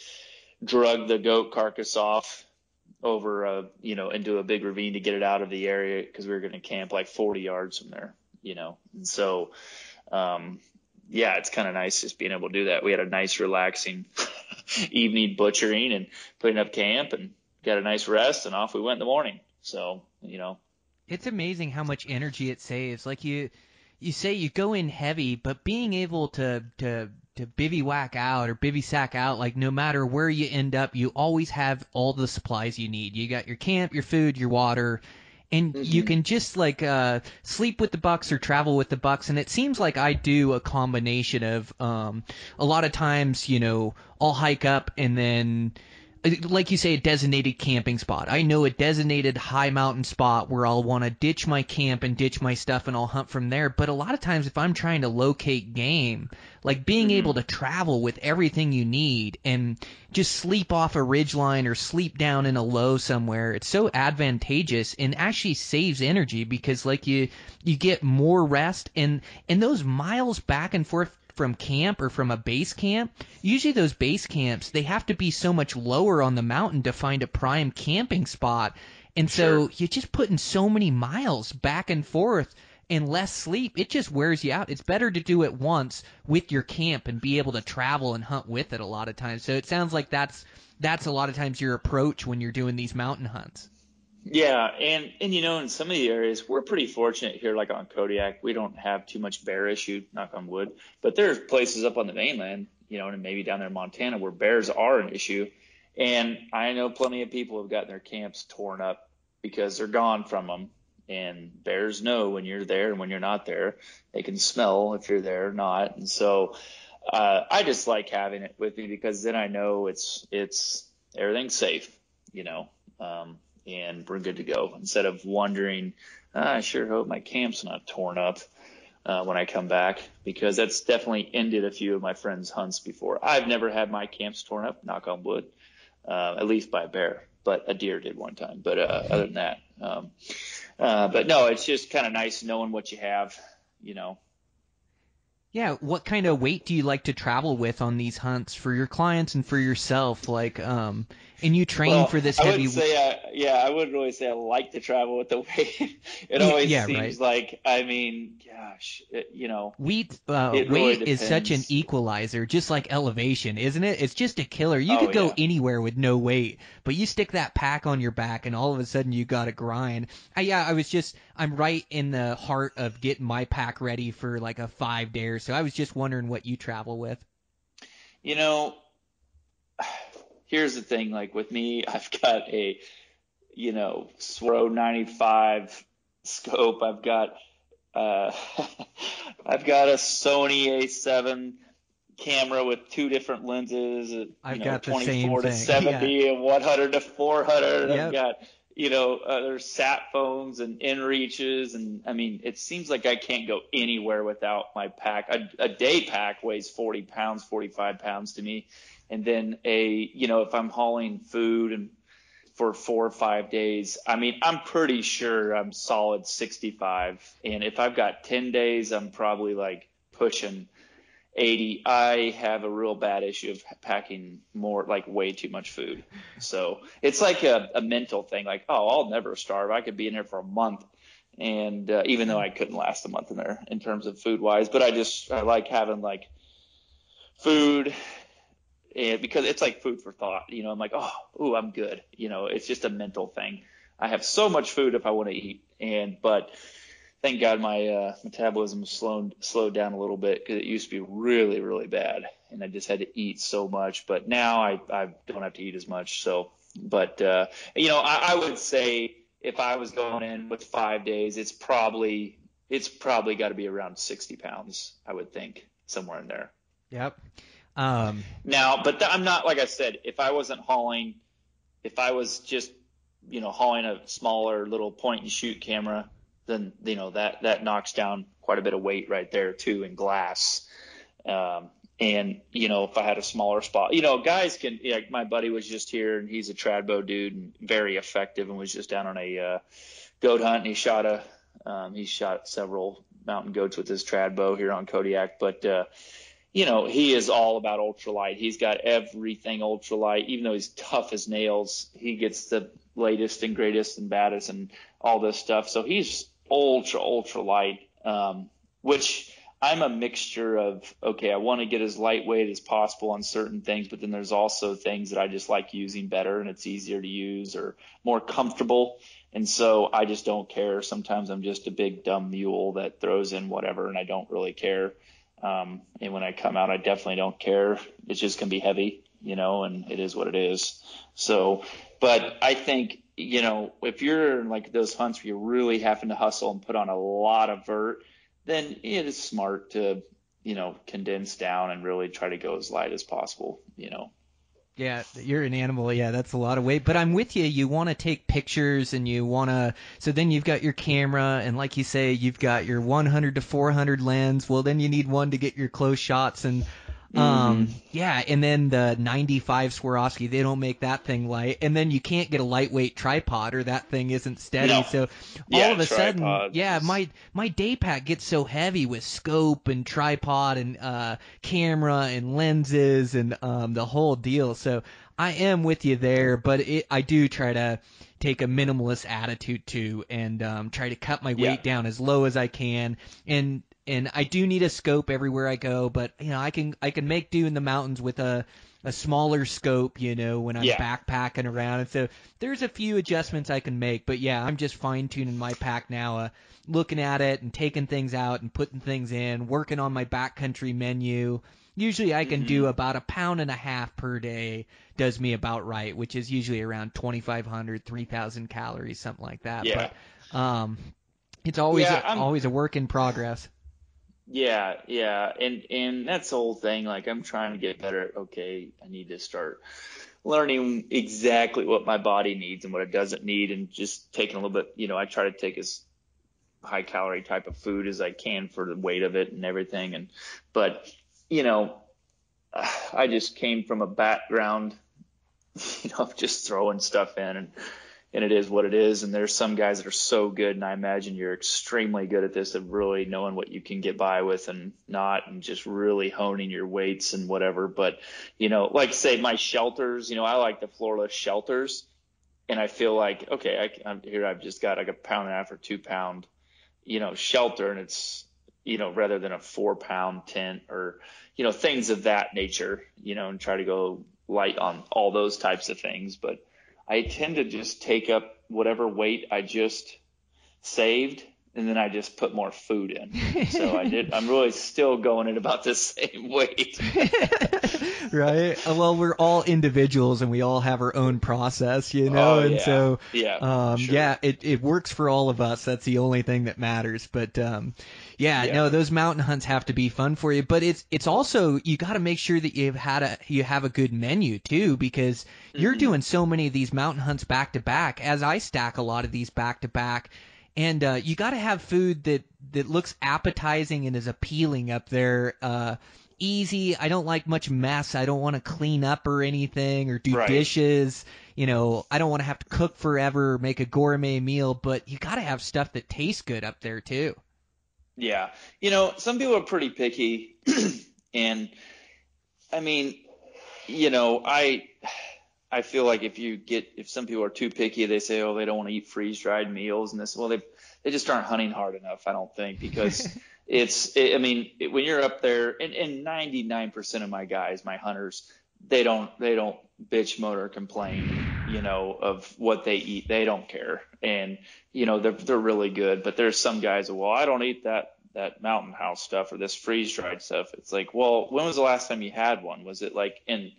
[SPEAKER 4] drug the goat carcass off over, into a big ravine to get it out of the area, because we were going to camp like 40 yards from there, and so, yeah, it's kind of nice just being able to do that. We had a nice relaxing evening butchering and putting up camp, and got a nice rest, and off we went in the morning. So,
[SPEAKER 3] It's amazing how much energy it saves. Like you say you go in heavy, but being able to bivouac out or bivy-sack out, like no matter where you end up, you always have all the supplies you need. You got your camp, your food, your water, and you can just like sleep with the bucks or travel with the bucks. And it seems like I do a combination of a lot of times, I'll hike up and then, like you say, a designated camping spot. I know a designated high mountain spot where I'll want to ditch my camp and ditch my stuff, and I'll hunt from there. But a lot of times if I'm trying to locate game, like being able to travel with everything you need and just sleep off a ridgeline or sleep down in a low somewhere, it's so advantageous and actually saves energy, because like you get more rest, and those miles back and forth from camp or from a base camp, usually those base camps, they have to be so much lower on the mountain to find a prime camping spot. And so you're just putting so many miles back and forth and less sleep. It just wears you out. It's better to do it once with your camp and be able to travel and hunt with it a lot of times. So it sounds like that's a lot of times your approach when you're doing these mountain hunts.
[SPEAKER 4] Yeah, and in some of the areas, we're pretty fortunate here, like on Kodiak, we don't have too much bear issue, knock on wood. But there's places up on the mainland, and maybe down there in Montana, where bears are an issue. And I know plenty of people have gotten their camps torn up because they're gone from them. And bears know when you're there and when you're not there. They can smell if you're there or not. And so I just like having it with me, because then I know it's everything's safe, and we're good to go, instead of wondering, I sure hope my camp's not torn up when I come back, because that's definitely ended a few of my friends' hunts before. I've never had my camps torn up, knock on wood, at least by a bear, but a deer did one time. But other than that, but no, it's just kind of nice knowing what you have,
[SPEAKER 3] Yeah, what kind of weight do you like to travel with on these hunts for your clients and for yourself? Like, and you train for this heavy.
[SPEAKER 4] I wouldn't really say I like to travel with the weight. It always seems like, gosh,
[SPEAKER 3] weight
[SPEAKER 4] really
[SPEAKER 3] is such an equalizer, just like elevation, isn't it? It's just a killer. You could go anywhere with no weight, but you stick that pack on your back, and all of a sudden you got to grind. I'm right in the heart of getting my pack ready for like a 5-day. So I was just wondering what you travel with.
[SPEAKER 4] Here's the thing, like with me, I've got a, Swaro 95 scope. I've got a Sony A7 camera with 2 different lenses,
[SPEAKER 3] I've got the
[SPEAKER 4] 24 to
[SPEAKER 3] same
[SPEAKER 4] 70 and 100 to 400.
[SPEAKER 3] Yep.
[SPEAKER 4] I've got, there's sat phones and inReaches. And I mean, it seems like I can't go anywhere without my pack. A day pack weighs 40 pounds, 45 pounds to me. And then if I'm hauling food and for 4 or 5 days, I mean, I'm pretty sure I'm solid 65. And if I've got 10 days, I'm probably like pushing 80. I have a real bad issue of packing more, like way too much food. So it's like a mental thing, like, oh, I'll never starve. I could be in here for a month And even though I couldn't last a month in there in terms of food wise, but I like having like food, and because it's like food for thought, I'm like, ooh, I'm good. It's just a mental thing. I have so much food if I want to eat, but thank God my metabolism slowed down a little bit, because it used to be really, really bad, and I just had to eat so much. But now I don't have to eat as much. So, but I would say if I was going in with 5 days, it's probably got to be around 60 pounds, I would think, somewhere in there.
[SPEAKER 3] Yep.
[SPEAKER 4] Now, but I'm not, like I said, if I wasn't hauling, if I was just, hauling a smaller little point and shoot camera, then, that knocks down quite a bit of weight right there too, in glass. And, if I had a smaller spot, guys can, like my buddy was just here, and he's a trad bow dude and very effective, and was just down on a goat hunt, and he shot several mountain goats with his trad bow here on Kodiak. But, he is all about ultralight. He's got everything ultralight. Even though he's tough as nails, he gets the latest and greatest and baddest and all this stuff. So he's ultra light, which I'm a mixture of, okay, I want to get as lightweight as possible on certain things, but then there's also things that I just like using better, and it's easier to use or more comfortable. And so I just don't care. Sometimes I'm just a big dumb mule that throws in whatever, and I don't really care. And when I come out, I definitely don't care. It's just going to be heavy, and it is what it is. So, but I think, if you're in like those hunts where you're really having to hustle and put on a lot of vert, then it is smart to, condense down and really try to go as light as possible,
[SPEAKER 3] Yeah, you're an animal. Yeah, that's a lot of weight. But I'm with you. You want to take pictures, and so then you've got your camera, and like you say, you've got your 100 to 400 lens. Well, then you need one to get your close shots, and yeah, and then the 95 Swarovski, they don't make that thing light, and then you can't get a lightweight tripod, or that thing isn't steady.
[SPEAKER 4] No.
[SPEAKER 3] So
[SPEAKER 4] Yeah,
[SPEAKER 3] all of a sudden,
[SPEAKER 4] tripods.
[SPEAKER 3] yeah, my day pack gets so heavy with scope and tripod and camera and lenses and the whole deal. So I am with you there, but I do try to take a minimalist attitude too, and try to cut my weight down as low as I can, and I do need a scope everywhere I go, but I can make do in the mountains with a smaller scope, when I'm backpacking around. And so there's a few adjustments I can make, but yeah, I'm just fine tuning my pack now, looking at it and taking things out and putting things in, working on my backcountry menu. Usually I can do about 1.5 pounds per day, does me about right, which is usually around 2,500, 3,000 calories, something like that.
[SPEAKER 4] Yeah.
[SPEAKER 3] But it's always a work in progress.
[SPEAKER 4] Yeah. And that's the whole thing. Like, I'm trying to get better at, okay, I need to start learning exactly what my body needs and what it doesn't need, and just taking a little bit, I try to take as high calorie type of food as I can for the weight of it and everything. But I just came from a background, of just throwing stuff in, and it is what it is. And there's some guys that are so good, and I imagine you're extremely good at this, of really knowing what you can get by with and not, and just really honing your weights and whatever. But, like say my shelters, I like the floorless shelters, and I feel like, okay, I've just got like 1.5 pound or 2 pound, shelter, and it's, rather than a 4 pound tent or, things of that nature, and try to go light on all those types of things. But I tend to just take up whatever weight I just saved, and then I just put more food in. So I'm really still going at about the same weight.
[SPEAKER 3] Right. Well, we're all individuals, and we all have our own process,
[SPEAKER 4] Oh,
[SPEAKER 3] and
[SPEAKER 4] yeah.
[SPEAKER 3] so,
[SPEAKER 4] Yeah, sure.
[SPEAKER 3] yeah, it works for all of us. That's the only thing that matters. But, no, those mountain hunts have to be fun for you, but it's also, you got to make sure that you have a good menu too, because you're doing so many of these mountain hunts back to back, as I stack a lot of these back to back. And you got to have food that looks appetizing and is appealing up there. Easy. I don't like much mess. I don't want to clean up or anything or do dishes. I don't want to have to cook forever, make a gourmet meal. But you got to have stuff that tastes good up there too.
[SPEAKER 4] Yeah. Some people are pretty picky, and I mean, I feel like if some people are too picky, they say, oh, they don't want to eat freeze dried meals and this. Well, they just aren't hunting hard enough, I don't think, because when you're up there, and 99% of my guys, my hunters, they don't bitch, moan, or complain, of what they eat. They don't care. And, they're really good. But there's some guys that, well, I don't eat that mountain house stuff or this freeze dried stuff. It's like, well, when was the last time you had one? Was it like in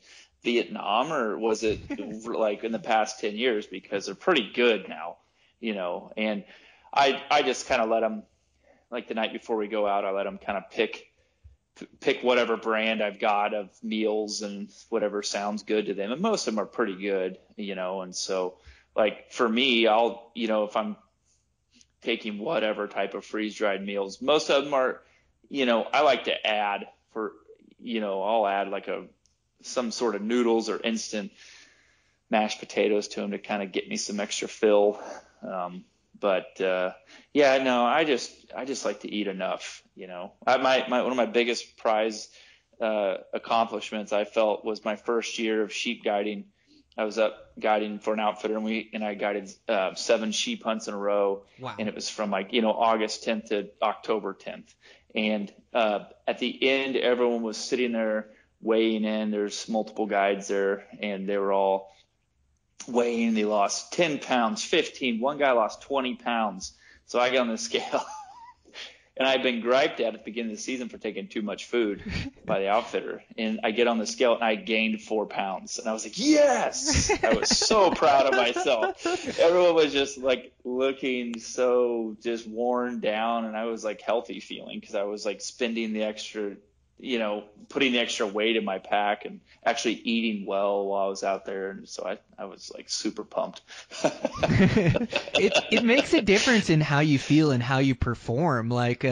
[SPEAKER 4] Vietnam, or was it like in the past 10 years? Because they're pretty good now, and I just kind of let them, like the night before we go out, I let them kind of pick whatever brand I've got of meals and whatever sounds good to them. And most of them are pretty good, and so like for me, I'll, if I'm taking whatever type of freeze dried meals, most of them are, I like to add I'll add like some sort of noodles or instant mashed potatoes to them to kind of get me some extra fill. I just like to eat enough, one of my biggest prize accomplishments I felt was my first year of sheep guiding. I was up guiding for an outfitter, and I guided 7 sheep hunts in a row.
[SPEAKER 3] Wow.
[SPEAKER 4] And it was from August 10th to October 10th. And at the end, everyone was sitting there weighing in. There's multiple guides there, and they were all weighing. They lost 10 pounds, 15. One guy lost 20 pounds. So I got on the scale. And I'd been griped at the beginning of the season for taking too much food by the outfitter. And I get on the scale, and I gained 4 pounds. And I was like, yes! I was so proud of myself. Everyone was just like looking so just worn down. And I was like healthy feeling, because I was like spending the extra, putting the extra weight in my pack and actually eating well while I was out there. And so I was like super pumped.
[SPEAKER 3] It makes a difference in how you feel and how you perform. Like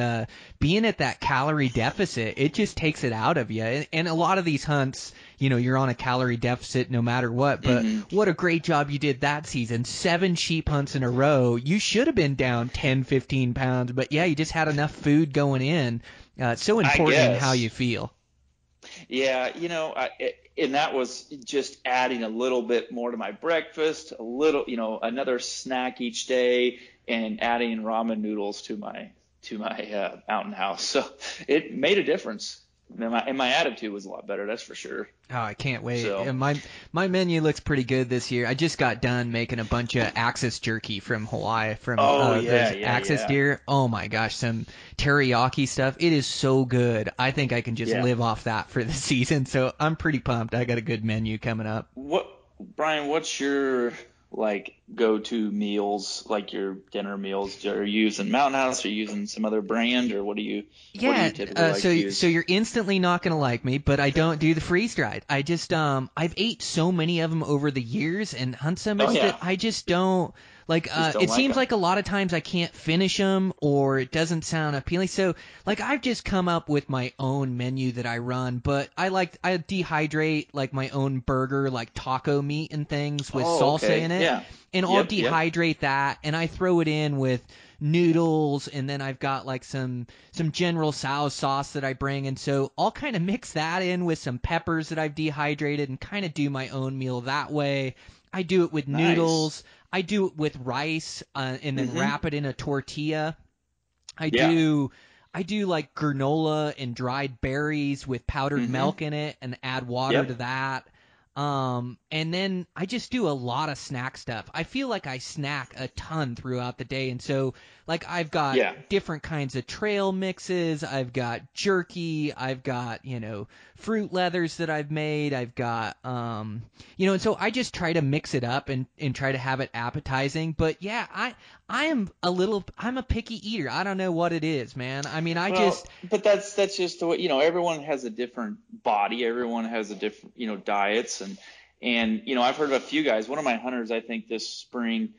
[SPEAKER 3] being at that calorie deficit, it just takes it out of you. And a lot of these hunts, you're on a calorie deficit no matter what. But what a great job you did that season. 7 sheep hunts in a row. You should have been down 10, 15 pounds. But yeah, you just had enough food going in. It's so important in how you feel.
[SPEAKER 4] Yeah, and that was just adding a little bit more to my breakfast, a little, another snack each day, and adding ramen noodles to my mountain house. So it made a difference. And my attitude was a lot better, that's for sure.
[SPEAKER 3] Oh, I can't wait.
[SPEAKER 4] So,
[SPEAKER 3] and my menu looks pretty good this year. I just got done making a bunch of Axis jerky from Hawaii, from Axis deer. Oh my gosh, some teriyaki stuff. It is so good. I think I can just live off that for the season. So I'm pretty pumped. I got a good menu coming up.
[SPEAKER 4] Brian, what's your go-to meals, like your dinner meals? Are you using Mountain House? Are you using some other brand, or what do you typically like to use?
[SPEAKER 3] So you're instantly not going to like me, but I don't do the freeze-dried. I just I've ate so many of them over the years and hunt so much that I just don't it seems like a lot of times I can't finish them, or it doesn't sound appealing. So I've just come up with my own menu that I run, but I dehydrate my own burger, like taco meat and things with salsa in it.
[SPEAKER 4] Yeah.
[SPEAKER 3] And I'll dehydrate that, and I throw it in with noodles, and then I've got some General Tso's sauce that I bring, and so I'll kind of mix that in with some peppers that I've dehydrated and kind of do my own meal that way. I do it with noodles. I do it with rice, and then wrap it in a tortilla. I do granola and dried berries with powdered milk in it, and add water to that. And then I just do a lot of snack stuff. I feel like I snack a ton throughout the day, and so I've got different kinds of trail mixes. I've got jerky. I've got fruit leathers that I've made. I've got and so I just try to mix it up and try to have it appetizing. But yeah, I'm a picky eater. I don't know what it is, man. I mean,
[SPEAKER 4] but that's just the way, everyone has a different body. Everyone has a different, diets. And I've heard of a few guys. One of my hunters, I think this spring,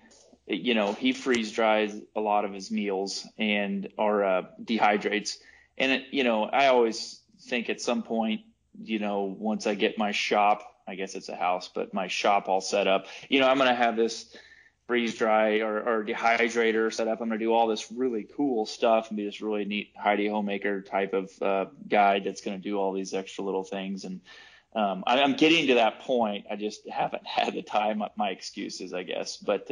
[SPEAKER 4] he freeze dries a lot of his meals or dehydrates. And I always think at some point, once I get my shop, I guess it's a house, but my shop all set up, I'm going to have this freeze dry or dehydrator set up. I'm going to do all this really cool stuff and be this really neat Heidi homemaker type of guide that's going to do all these extra little things. And I'm getting to that point. I just haven't had the time. My excuses, I guess. But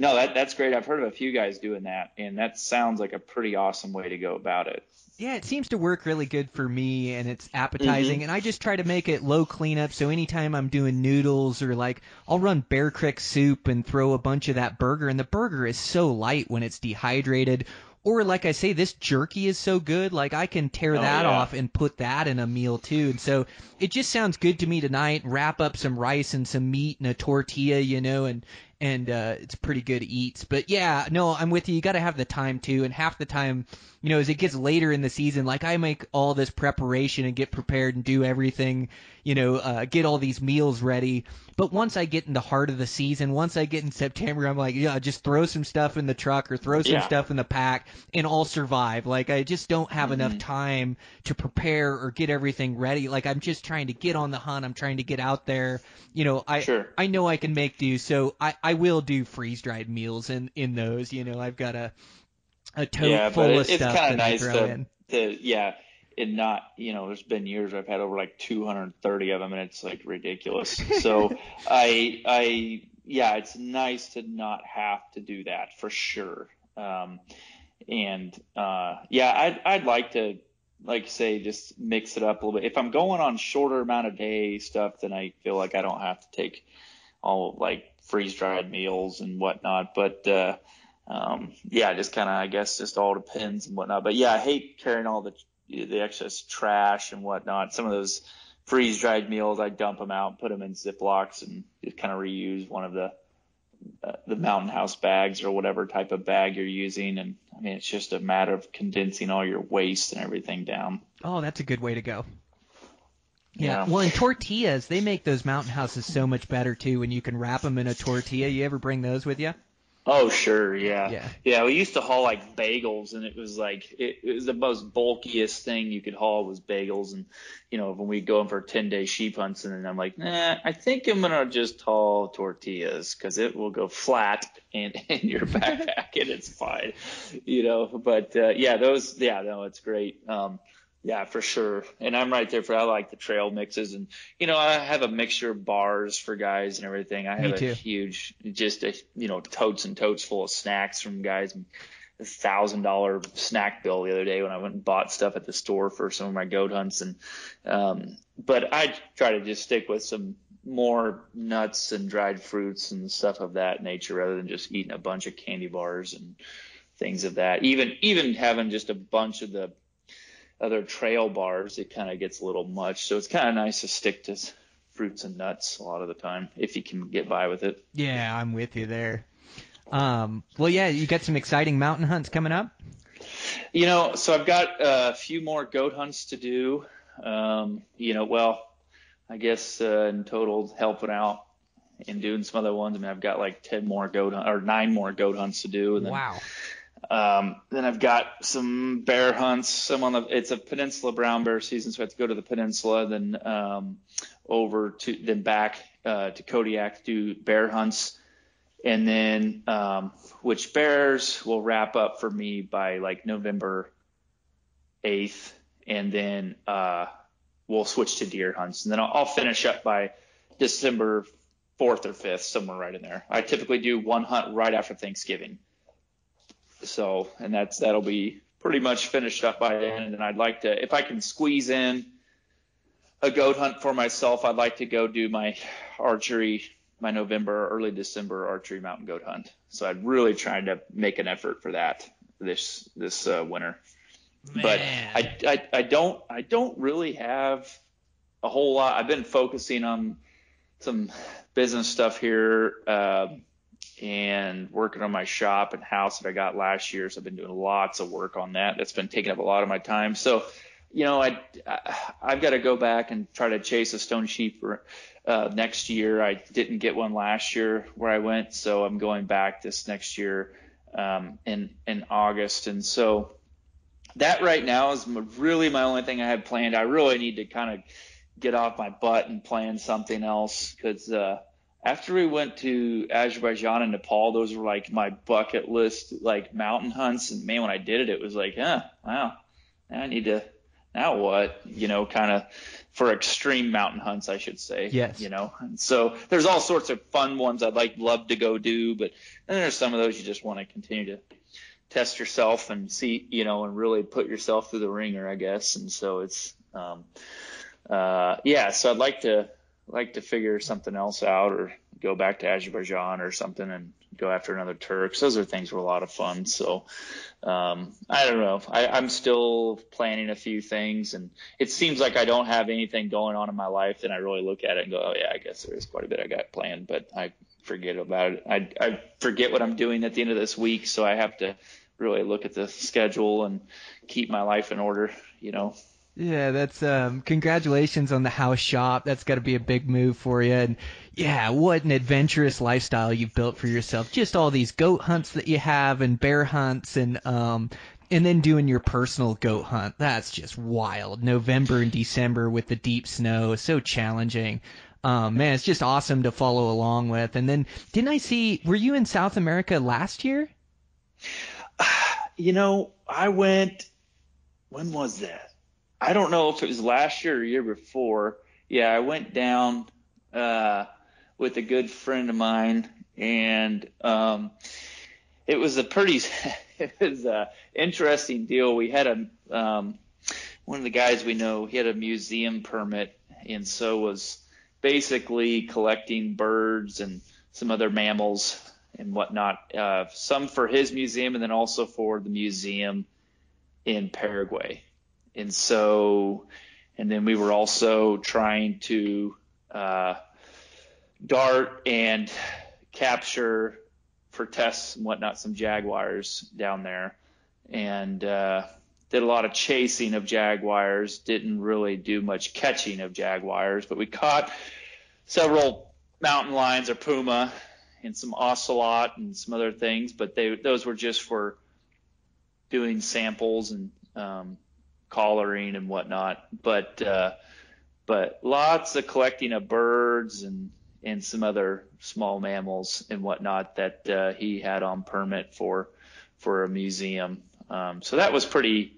[SPEAKER 4] No, that's great. I've heard of a few guys doing that, and that sounds like a pretty awesome way to go about it.
[SPEAKER 3] Yeah, it seems to work really good for me, and it's appetizing.
[SPEAKER 4] Mm-hmm.
[SPEAKER 3] And I just try to make it low cleanup, so anytime I'm doing noodles or like I'll run Bear Creek soup and throw a bunch of that burger, and the burger is so light when it's dehydrated. Or like I say, this jerky is so good, like I can tear that off and put that in a meal too. And so it just sounds good to me tonight. Wrap up some rice and some meat and a tortilla, and it's pretty good eats. But yeah, no, I'm with you. You got to have the time too. And half the time, as it gets later in the season, like I make all this preparation and get prepared and do everything, get all these meals ready. But once I get in the heart of the season, once I get in September, I'm like, yeah, just throw some stuff in the truck or throw some stuff in the pack and I'll survive. Like I just don't have enough time to prepare or get everything ready. Like I'm just trying to get on the hunt. I'm trying to get out there. I know I can make do. So I will do freeze-dried meals in those. I've got a tote full of stuff that I throw in.
[SPEAKER 4] And not, there's been years I've had over like 230 of them, and it's like ridiculous. So it's nice to not have to do that for sure. I'd like to, like say, just mix it up a little bit. If I'm going on shorter amount of day stuff, then I feel like I don't have to take all like freeze-dried meals and whatnot. But just kind of, I guess, just all depends and whatnot. But yeah, I hate carrying all the excess trash and whatnot. Some of those freeze-dried meals, I dump them out, put them in Ziplocs, and just kind of reuse one of the Mountain House bags or whatever type of bag you're using. And I mean, it's just a matter of condensing all your waste and everything down.
[SPEAKER 3] Oh, that's a good way to go. Yeah. Well, and tortillas, they make those Mountain Houses so much better too when you can wrap them in a tortilla. You ever bring those with you?
[SPEAKER 4] Oh, sure. Yeah. We used to haul like bagels, and it was like, it was the most bulkiest thing you could haul was bagels. And, when we go in for 10-day sheep hunts, and then I'm like, I think I'm going to just haul tortillas because it will go flat in your backpack and it's fine, but it's great. Yeah, for sure. And I'm right there I like the trail mixes, and, I have a mixture of bars for guys and everything. I have a huge, totes and totes full of snacks from guys. A $1,000 snack bill the other day when I went and bought stuff at the store for some of my goat hunts. And, but I try to just stick with some more nuts and dried fruits and stuff of that nature rather than just eating a bunch of candy bars and things of that. Even having just a bunch of the other trail bars, it kind of gets a little much. So it's kind of nice to stick to fruits and nuts a lot of the time if you can get by with it.
[SPEAKER 3] Yeah, I'm with you there. You got some exciting mountain hunts coming up?
[SPEAKER 4] So I've got a few more goat hunts to do. I guess in total helping out and doing some other ones. I mean, I've got like 9 more goat hunts to do. And then,
[SPEAKER 3] wow.
[SPEAKER 4] Then I've got some bear hunts. It's a peninsula brown bear season, so I have to go to the peninsula, then back to Kodiak, do bear hunts, and then which bears will wrap up for me by like November 8th, and then we'll switch to deer hunts, and then I'll finish up by December 4th or 5th, somewhere right in there. I typically do one hunt right after Thanksgiving. So, and that'll be pretty much finished up by then. And then I'd like to, if I can squeeze in a goat hunt for myself, I'd like to go do my November, early December archery mountain goat hunt. So I'd really try to make an effort for that this winter. Man. But I don't really have a whole lot. I've been focusing on some business stuff here, and working on my shop and house that I got last year. So I've been doing lots of work on that. That's been taking up a lot of my time. So, I've got to go back and try to chase a stone sheep next year. I didn't get one last year where I went, so I'm going back this next year in August. And so that right now is really my only thing I have planned. I really need to kind of get off my butt and plan something else, because after we went to Azerbaijan and Nepal, those were like my bucket list, like mountain hunts. And man, when I did it, it was like, wow, I need to now what, kind of for extreme mountain hunts, I should say.
[SPEAKER 3] Yes.
[SPEAKER 4] And so there's all sorts of fun ones I'd love to go do, but then there's some of those you just want to continue to test yourself and see, and really put yourself through the ringer, I guess. And so it's, so I'd like to figure something else out, or go back to Azerbaijan or something and go after another Turks. Those are things were a lot of fun. So, I don't know. I'm still planning a few things, and it seems like I don't have anything going on in my life. And I really look at it and go, oh yeah, I guess there is quite a bit I got planned, but I forget about it. I forget what I'm doing at the end of this week. So I have to really look at the schedule and keep my life in order,
[SPEAKER 3] Yeah, that's congratulations on the house shop. That's got to be a big move for you. And yeah, what an adventurous lifestyle you've built for yourself. Just all these goat hunts that you have, and bear hunts, and then doing your personal goat hunt. That's just wild. November and December with the deep snow, so challenging. Man, it's just awesome to follow along with. And then didn't I see, were you in South America last year?
[SPEAKER 4] I went, when was that? I don't know if it was last year or year before. Yeah, I went down with a good friend of mine, and it was a interesting deal. We had one of the guys we know, he had a museum permit, and so was basically collecting birds and some other mammals and whatnot, some for his museum and then also for the museum in Paraguay. And then we were also trying to dart and capture for tests and whatnot some jaguars down there, and did a lot of chasing of jaguars. Didn't really do much catching of jaguars, but we caught several mountain lions or puma and some ocelot and some other things, but those were just for doing samples and collaring and whatnot, but lots of collecting of birds and some other small mammals and whatnot that he had on permit for a museum. So that was pretty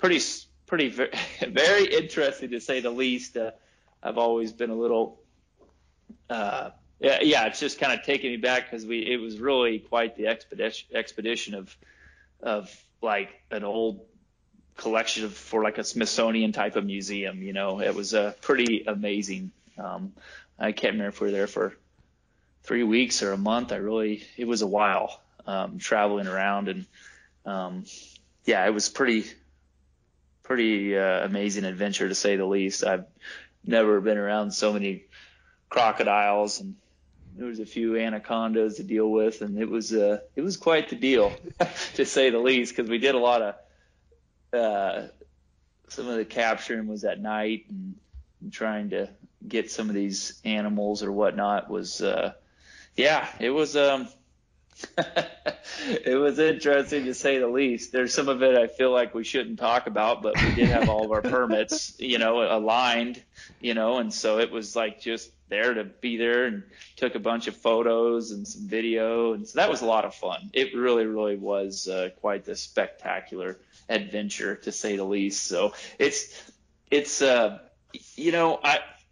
[SPEAKER 4] very interesting, to say the least. I've always been a little it's just kind of taking me back, because it was really quite the expedition of like an old collection for like a Smithsonian type of museum. It was pretty amazing. I can't remember if we were there for 3 weeks or a month. It was a while, traveling around, and it was pretty amazing adventure, to say the least. I've never been around so many crocodiles, and there was a few anacondas to deal with, and it was quite the deal, to say the least, because we did a lot of some of the capturing was at night, and trying to get some of these animals or whatnot was it was it was interesting, to say the least. There's some of it I feel like we shouldn't talk about, but we did have all of our permits aligned, and so it was like just there to be there, and took a bunch of photos and some video, and so that was a lot of fun. It really, really was quite the spectacular adventure, to say the least. So it's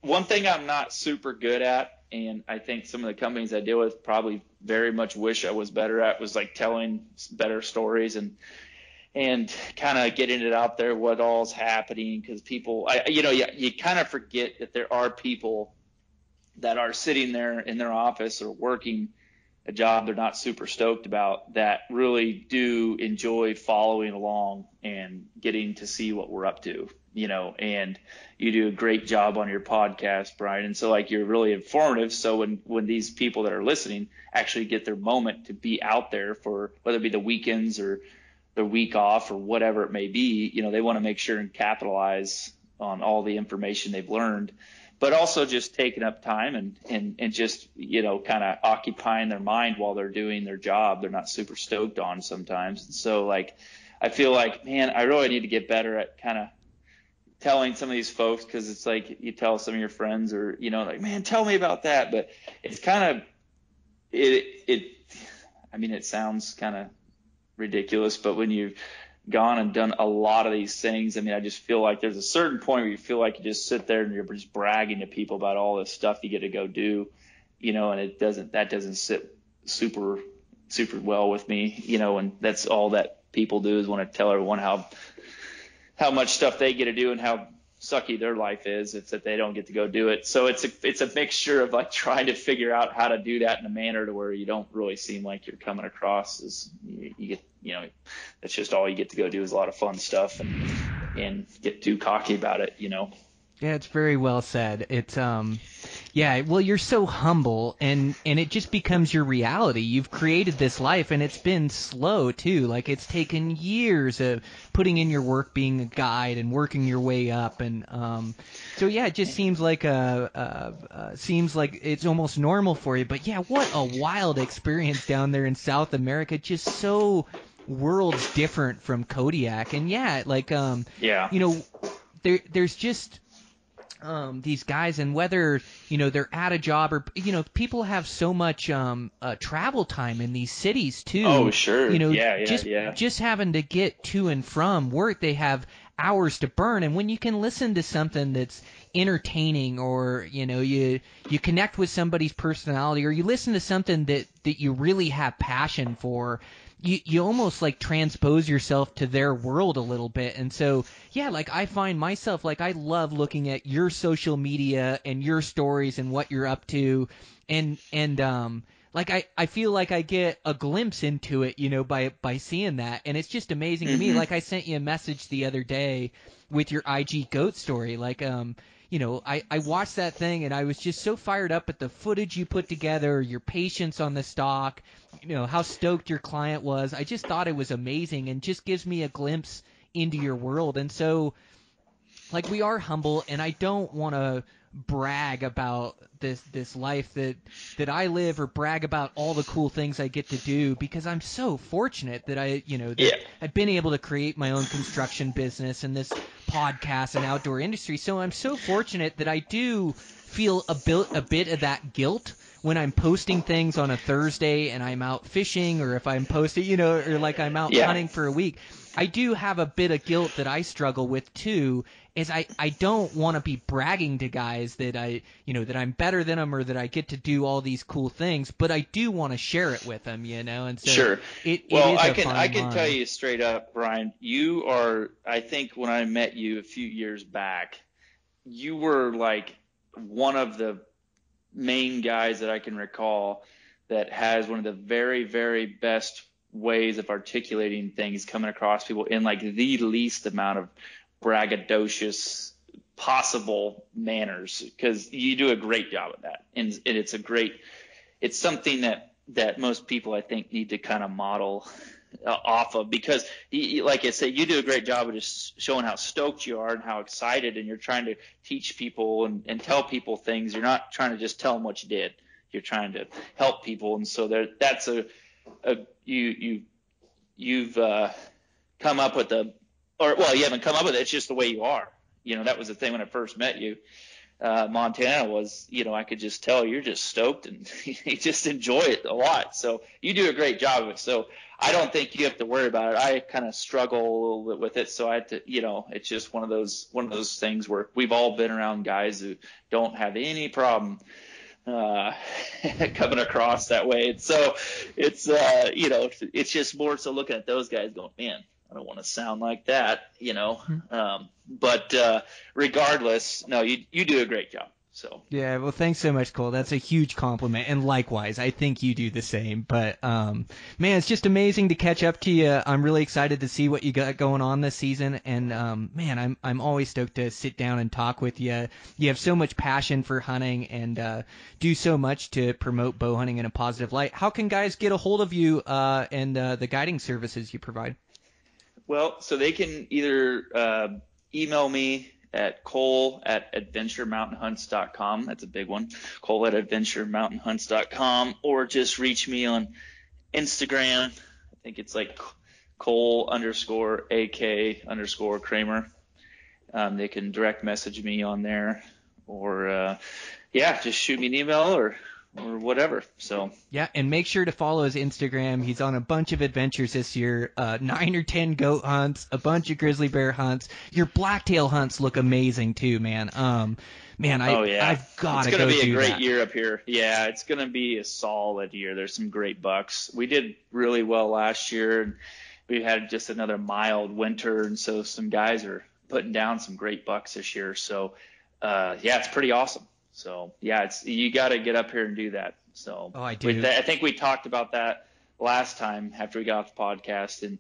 [SPEAKER 4] one thing I'm not super good at, and I think some of the companies I deal with probably very much wish I was better at, was like telling better stories and kind of getting it out there, what all's happening, because people, you kind of forget that there are people that are sitting there in their office or working a job they're not super stoked about, that really do enjoy following along and getting to see what we're up to, and you do a great job on your podcast, Brian. And so you're really informative. So when these people that are listening actually get their moment to be out there for, whether it be the weekends or the week off or whatever it may be, they want to make sure and capitalize on all the information they've learned, but also just taking up time and just, kind of occupying their mind while they're doing their job they're not super stoked on sometimes. And so I feel like, man, I really need to get better at kind of telling some of these folks, because it's like you tell some of your friends, or, man, tell me about that. But it's kind of, it sounds kind of ridiculous, but when you gone and done a lot of these things. I mean, I just feel like there's a certain point where you feel like you just sit there and you're just bragging to people about all this stuff you get to go do, and that doesn't sit super well with me, and that's all that people do is want to tell everyone how much stuff they get to do and how sucky their life is. It's that they don't get to go do it. So it's a mixture of like trying to figure out how to do that in a manner to where you don't really seem like you're coming across as you get, that's just all you get to go do is a lot of fun stuff and get too cocky about it,
[SPEAKER 3] Yeah, it's very well said. It's yeah, well, you're so humble, and it just becomes your reality. You've created this life, and it's been slow too. Like, it's taken years of putting in your work, being a guide, and working your way up. And so yeah, it just seems like it's almost normal for you. But yeah, what a wild experience down there in South America. Just so worlds different from Kodiak. And yeah, like there's just these guys, and whether they're at a job or people have so much travel time in these cities too.
[SPEAKER 4] Oh sure.
[SPEAKER 3] Just having to get to and from work, they have hours to burn, and when you can listen to something that's entertaining, or you connect with somebody's personality, or you listen to something that you really have passion for, you almost like transpose yourself to their world a little bit. And so, yeah, like I find myself, like I love looking at your social media and your stories and what you're up to. And like I feel like I get a glimpse into it, by seeing that. And it's just amazing to me. Like I sent you a message the other day with your IG goat story. Like, I watched that thing and I was just so fired up at the footage you put together, your patience on the stalk, how stoked your client was. I just thought it was amazing and just gives me a glimpse into your world. And so, like, we are humble, and I don't want to brag about this life that I live, or brag about all the cool things I get to do, because I'm so fortunate that I've been able to create my own construction business and this podcast and outdoor industry. So I'm so fortunate that I do feel a bit of that guilt when I'm posting things on a Thursday and I'm out fishing, or if I'm posting, or like I'm out hunting for a week. I do have a bit of guilt that I struggle with too, is I don't want to be bragging to guys that that I'm better than them, or that I get to do all these cool things, but I do want to share it with them, and so
[SPEAKER 4] sure. I can tell
[SPEAKER 3] line.
[SPEAKER 4] you straight up, Brian, you are, I think when I met you a few years back, you were like one of the main guys that I can recall that has one of the very, very best ways of articulating things, coming across people in like the least amount of braggadocious possible manners, because you do a great job of that. And it's something that most people, I think, need to kind of model off of, because like I said, you do a great job of just showing how stoked you are and how excited, and you're trying to teach people and tell people things. You're not trying to just tell them what you did. You're trying to help people. And so that's you've come up with you haven't come up with it. It's just the way you are. That was the thing when I first met you. Montana was, I could just tell you're just stoked and you just enjoy it a lot. So you do a great job of it. So I don't think you have to worry about it. I kind of struggle a little bit with it. So I had to, it's just one of those things where we've all been around guys who don't have any problem coming across that way. And so it's, it's just more so looking at those guys going, man, I don't want to sound like that, but regardless, no, you do a great job. So
[SPEAKER 3] yeah, well, thanks so much, Cole. That's a huge compliment, and likewise, I think you do the same. But man, it's just amazing to catch up to you. I'm really excited to see what you got going on this season, and man, I'm always stoked to sit down and talk with you. You have so much passion for hunting and do so much to promote bow hunting in a positive light. How can guys get a hold of you and the guiding services you provide?
[SPEAKER 4] Well, so they can either email me at cole@adventuremountainhunts.com. That's a big one. cole@adventuremountainhunts.com, or just reach me on Instagram. I think it's like Cole_AK_Kramer. They can direct message me on there, or just shoot me an email or or whatever. So
[SPEAKER 3] Yeah, and make sure to follow his Instagram. He's on a bunch of adventures this year, 9 or 10 goat hunts, a bunch of grizzly bear hunts. Your blacktail hunts look amazing too, man. Man,
[SPEAKER 4] oh yeah,
[SPEAKER 3] I've got to
[SPEAKER 4] it's going
[SPEAKER 3] go
[SPEAKER 4] to be
[SPEAKER 3] do
[SPEAKER 4] a great
[SPEAKER 3] that.
[SPEAKER 4] year up here. Yeah, it's going to be a solid year. There's some great bucks. We did really well last year, and we had just another mild winter, and so some guys are putting down some great bucks this year. So yeah, it's pretty awesome. So yeah, you got to get up here and do that. So
[SPEAKER 3] Oh, I do.
[SPEAKER 4] I think we talked about that last time after we got off the podcast, and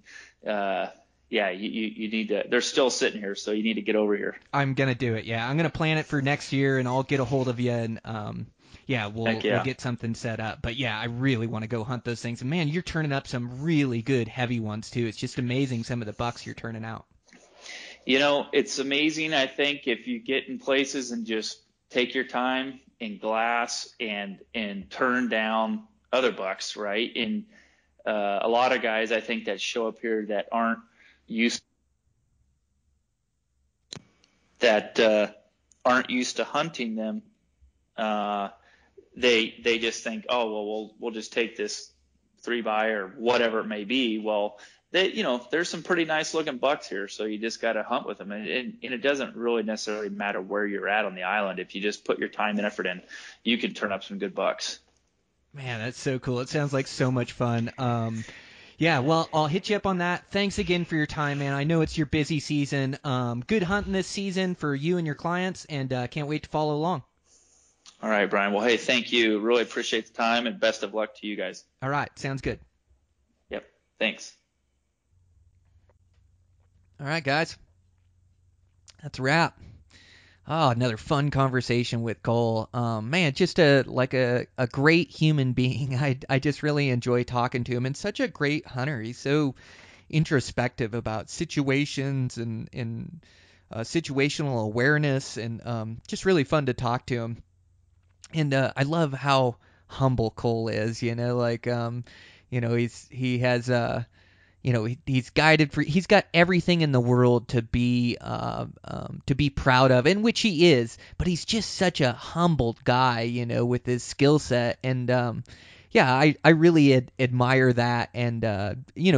[SPEAKER 4] yeah, you need to. They're still sitting here, so you need to get over here.
[SPEAKER 3] I'm gonna do it. Yeah, I'm gonna plan it for next year, and I'll get a hold of you, and yeah, we'll get something set up. But yeah, I really want to go hunt those things. And man, you're turning up some really good heavy ones too. It's just amazing some of the bucks you're turning out.
[SPEAKER 4] It's amazing. I think if you get in places and just take your time and glass and turn down other bucks, right? And a lot of guys, I think, that show up here that aren't used to hunting them, they just think, oh well, we'll just take this 3x or whatever it may be. Well, there's some pretty nice looking bucks here, so you just got to hunt with them, and it doesn't really necessarily matter where you're at on the island. If you just put your time and effort in, you can turn up some good bucks.
[SPEAKER 3] Man, that's so cool. It sounds like so much fun. Yeah, well, I'll hit you up on that. Thanks again for your time, man. I know it's your busy season. Good hunting this season for you and your clients, and can't wait to follow along.
[SPEAKER 4] All right, Brian. Well, hey, thank you. Really appreciate the time, and best of luck to you guys.
[SPEAKER 3] All right, sounds good.
[SPEAKER 4] Yep, thanks.
[SPEAKER 3] All right, guys. That's a wrap. Oh, another fun conversation with Cole. Man, just a great human being. I just really enjoy talking to him, and such a great hunter. He's so introspective about situations and situational awareness, and just really fun to talk to him. And I love how humble Cole is. He has he's guided for. He's got everything in the world to be proud of, and which he is. But he's just such a humbled guy, with his skill set, and yeah, I really admire that, and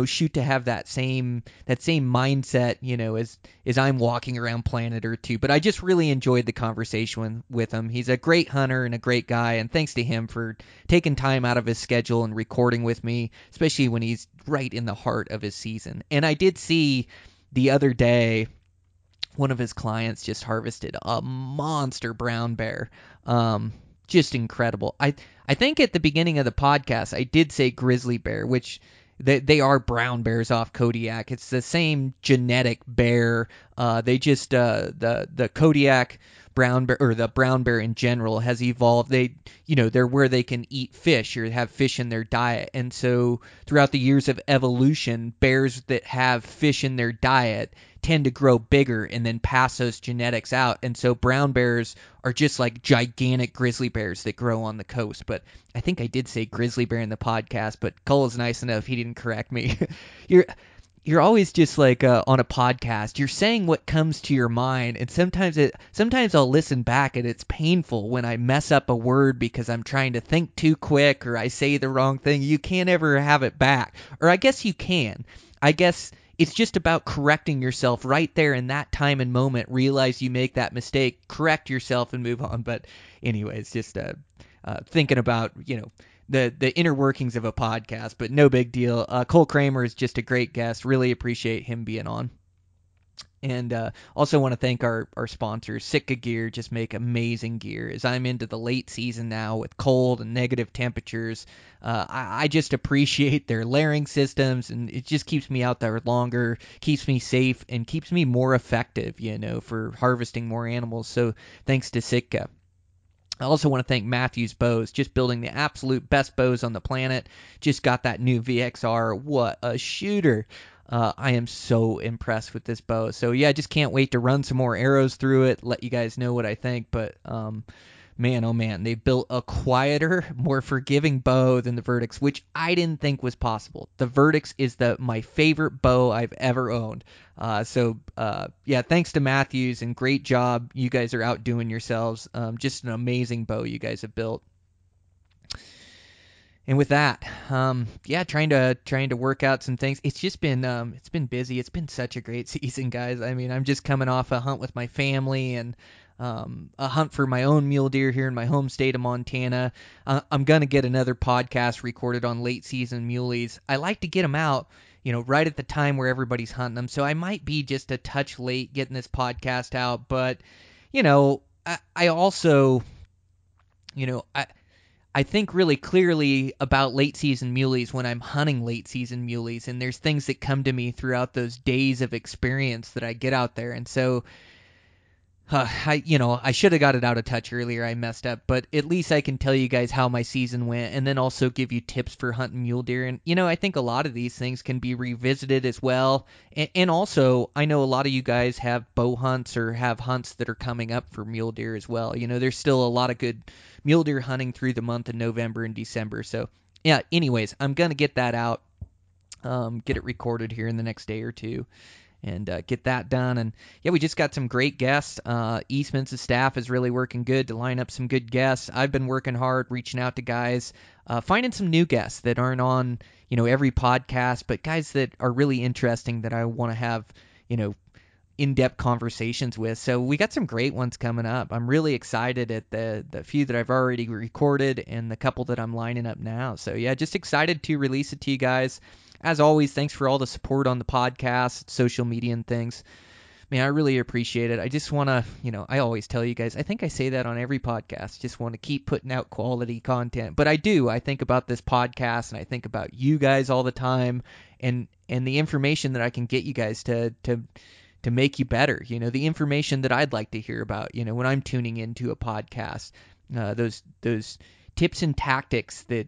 [SPEAKER 3] shoot to have that same mindset, as I'm walking around Planet Earth too. But I just really enjoyed the conversation with him. He's a great hunter and a great guy, and thanks to him for taking time out of his schedule and recording with me, especially when he's right in the heart of his season. And I did see the other day one of his clients just harvested a monster brown bear. Just incredible. I think at the beginning of the podcast I did say grizzly bear, which they are brown bears off Kodiak. It's the same genetic bear. They just the Kodiak brown bear, or the brown bear in general, has evolved. They're where they can eat fish or have fish in their diet. And so throughout the years of evolution, bears that have fish in their diet tend to grow bigger and then pass those genetics out. And so brown bears are just like gigantic grizzly bears that grow on the coast. But I think I did say grizzly bear in the podcast, but Cole is nice enough. He didn't correct me. You're always just like on a podcast. You're saying what comes to your mind, and sometimes I'll listen back, and it's painful when I mess up a word because I'm trying to think too quick or I say the wrong thing. You can't ever have it back, or I guess you can. I guess it's just about correcting yourself right there in that time and moment. Realize you make that mistake, correct yourself, and move on. But anyways, just thinking about the inner workings of a podcast, but no big deal. Cole Kramer is just a great guest. Really appreciate him being on. And also want to thank our sponsors. Sitka Gear just make amazing gear. As I'm into the late season now with cold and negative temperatures, I just appreciate their layering systems, and it just keeps me out there longer, keeps me safe, and keeps me more effective, for harvesting more animals. So thanks to Sitka. I also want to thank Matthews Bows, just building the absolute best bows on the planet. Just got that new VXR. What a shooter. I am so impressed with this bow. So yeah, I just can't wait to run some more arrows through it, let you guys know what I think. But man, oh man, they built a quieter, more forgiving bow than the Vertex, which I didn't think was possible. The Vertex is my favorite bow I've ever owned. Yeah, thanks to Matthews, and great job. You guys are outdoing yourselves. Just an amazing bow you guys have built. And with that, trying to work out some things. It's just been busy. It's been such a great season, guys. I mean, I'm just coming off a hunt with my family and a hunt for my own mule deer here in my home state of Montana. I'm gonna get another podcast recorded on late season muleys. I like to get them out, right at the time where everybody's hunting them. So I might be just a touch late getting this podcast out, but I also, I think really clearly about late season muleys when I'm hunting late season muleys, and there's things that come to me throughout those days of experience that I get out there. And so I should have got it out of touch earlier. I messed up, but at least I can tell you guys how my season went, and then also give you tips for hunting mule deer. And I think a lot of these things can be revisited as well. And also, I know a lot of you guys have bow hunts or have hunts that are coming up for mule deer as well. There's still a lot of good mule deer hunting through the month of November and December. So yeah. Anyways, I'm gonna get that out, get it recorded here in the next day or two, and get that done. And yeah, we just got some great guests. Eastmans' staff is really working good to line up some good guests. I've been working hard, reaching out to guys, finding some new guests that aren't on, every podcast, but guys that are really interesting that I want to have, in-depth conversations with. So we got some great ones coming up. I'm really excited at the few that I've already recorded and the couple that I'm lining up now. So yeah, just excited to release it to you guys. As always, thanks for all the support on the podcast, social media, and things. Man, I really appreciate it. I just want to, I always tell you guys, I think I say that on every podcast, just want to keep putting out quality content. But I do. I think about this podcast, and I think about you guys all the time, and the information that I can get you guys to make you better. The information that I'd like to hear about, when I'm tuning into a podcast, those tips and tactics that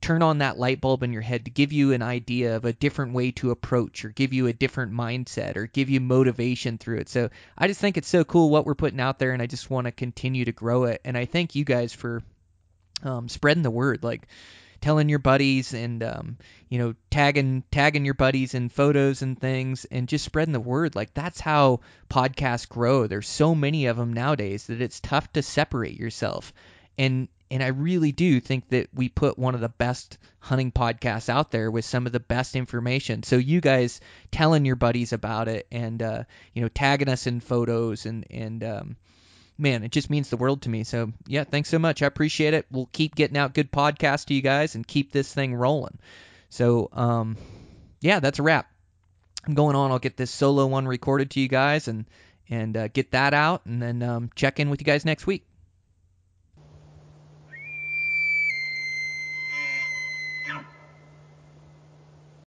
[SPEAKER 3] turn on that light bulb in your head to give you an idea of a different way to approach, or give you a different mindset, or give you motivation through it. So I just think it's so cool what we're putting out there, and I just want to continue to grow it. And I thank you guys for spreading the word, like telling your buddies and tagging your buddies in photos and things, and just spreading the word. Like, that's how podcasts grow. There's so many of them nowadays that it's tough to separate yourself. And I really do think that we put one of the best hunting podcasts out there with some of the best information. So you guys telling your buddies about it, and tagging us in photos, and man, it just means the world to me. So yeah, thanks so much. I appreciate it. We'll keep getting out good podcasts to you guys and keep this thing rolling. So yeah, that's a wrap. I'm going on. I'll get this solo one recorded to you guys, and get that out, and then check in with you guys next week.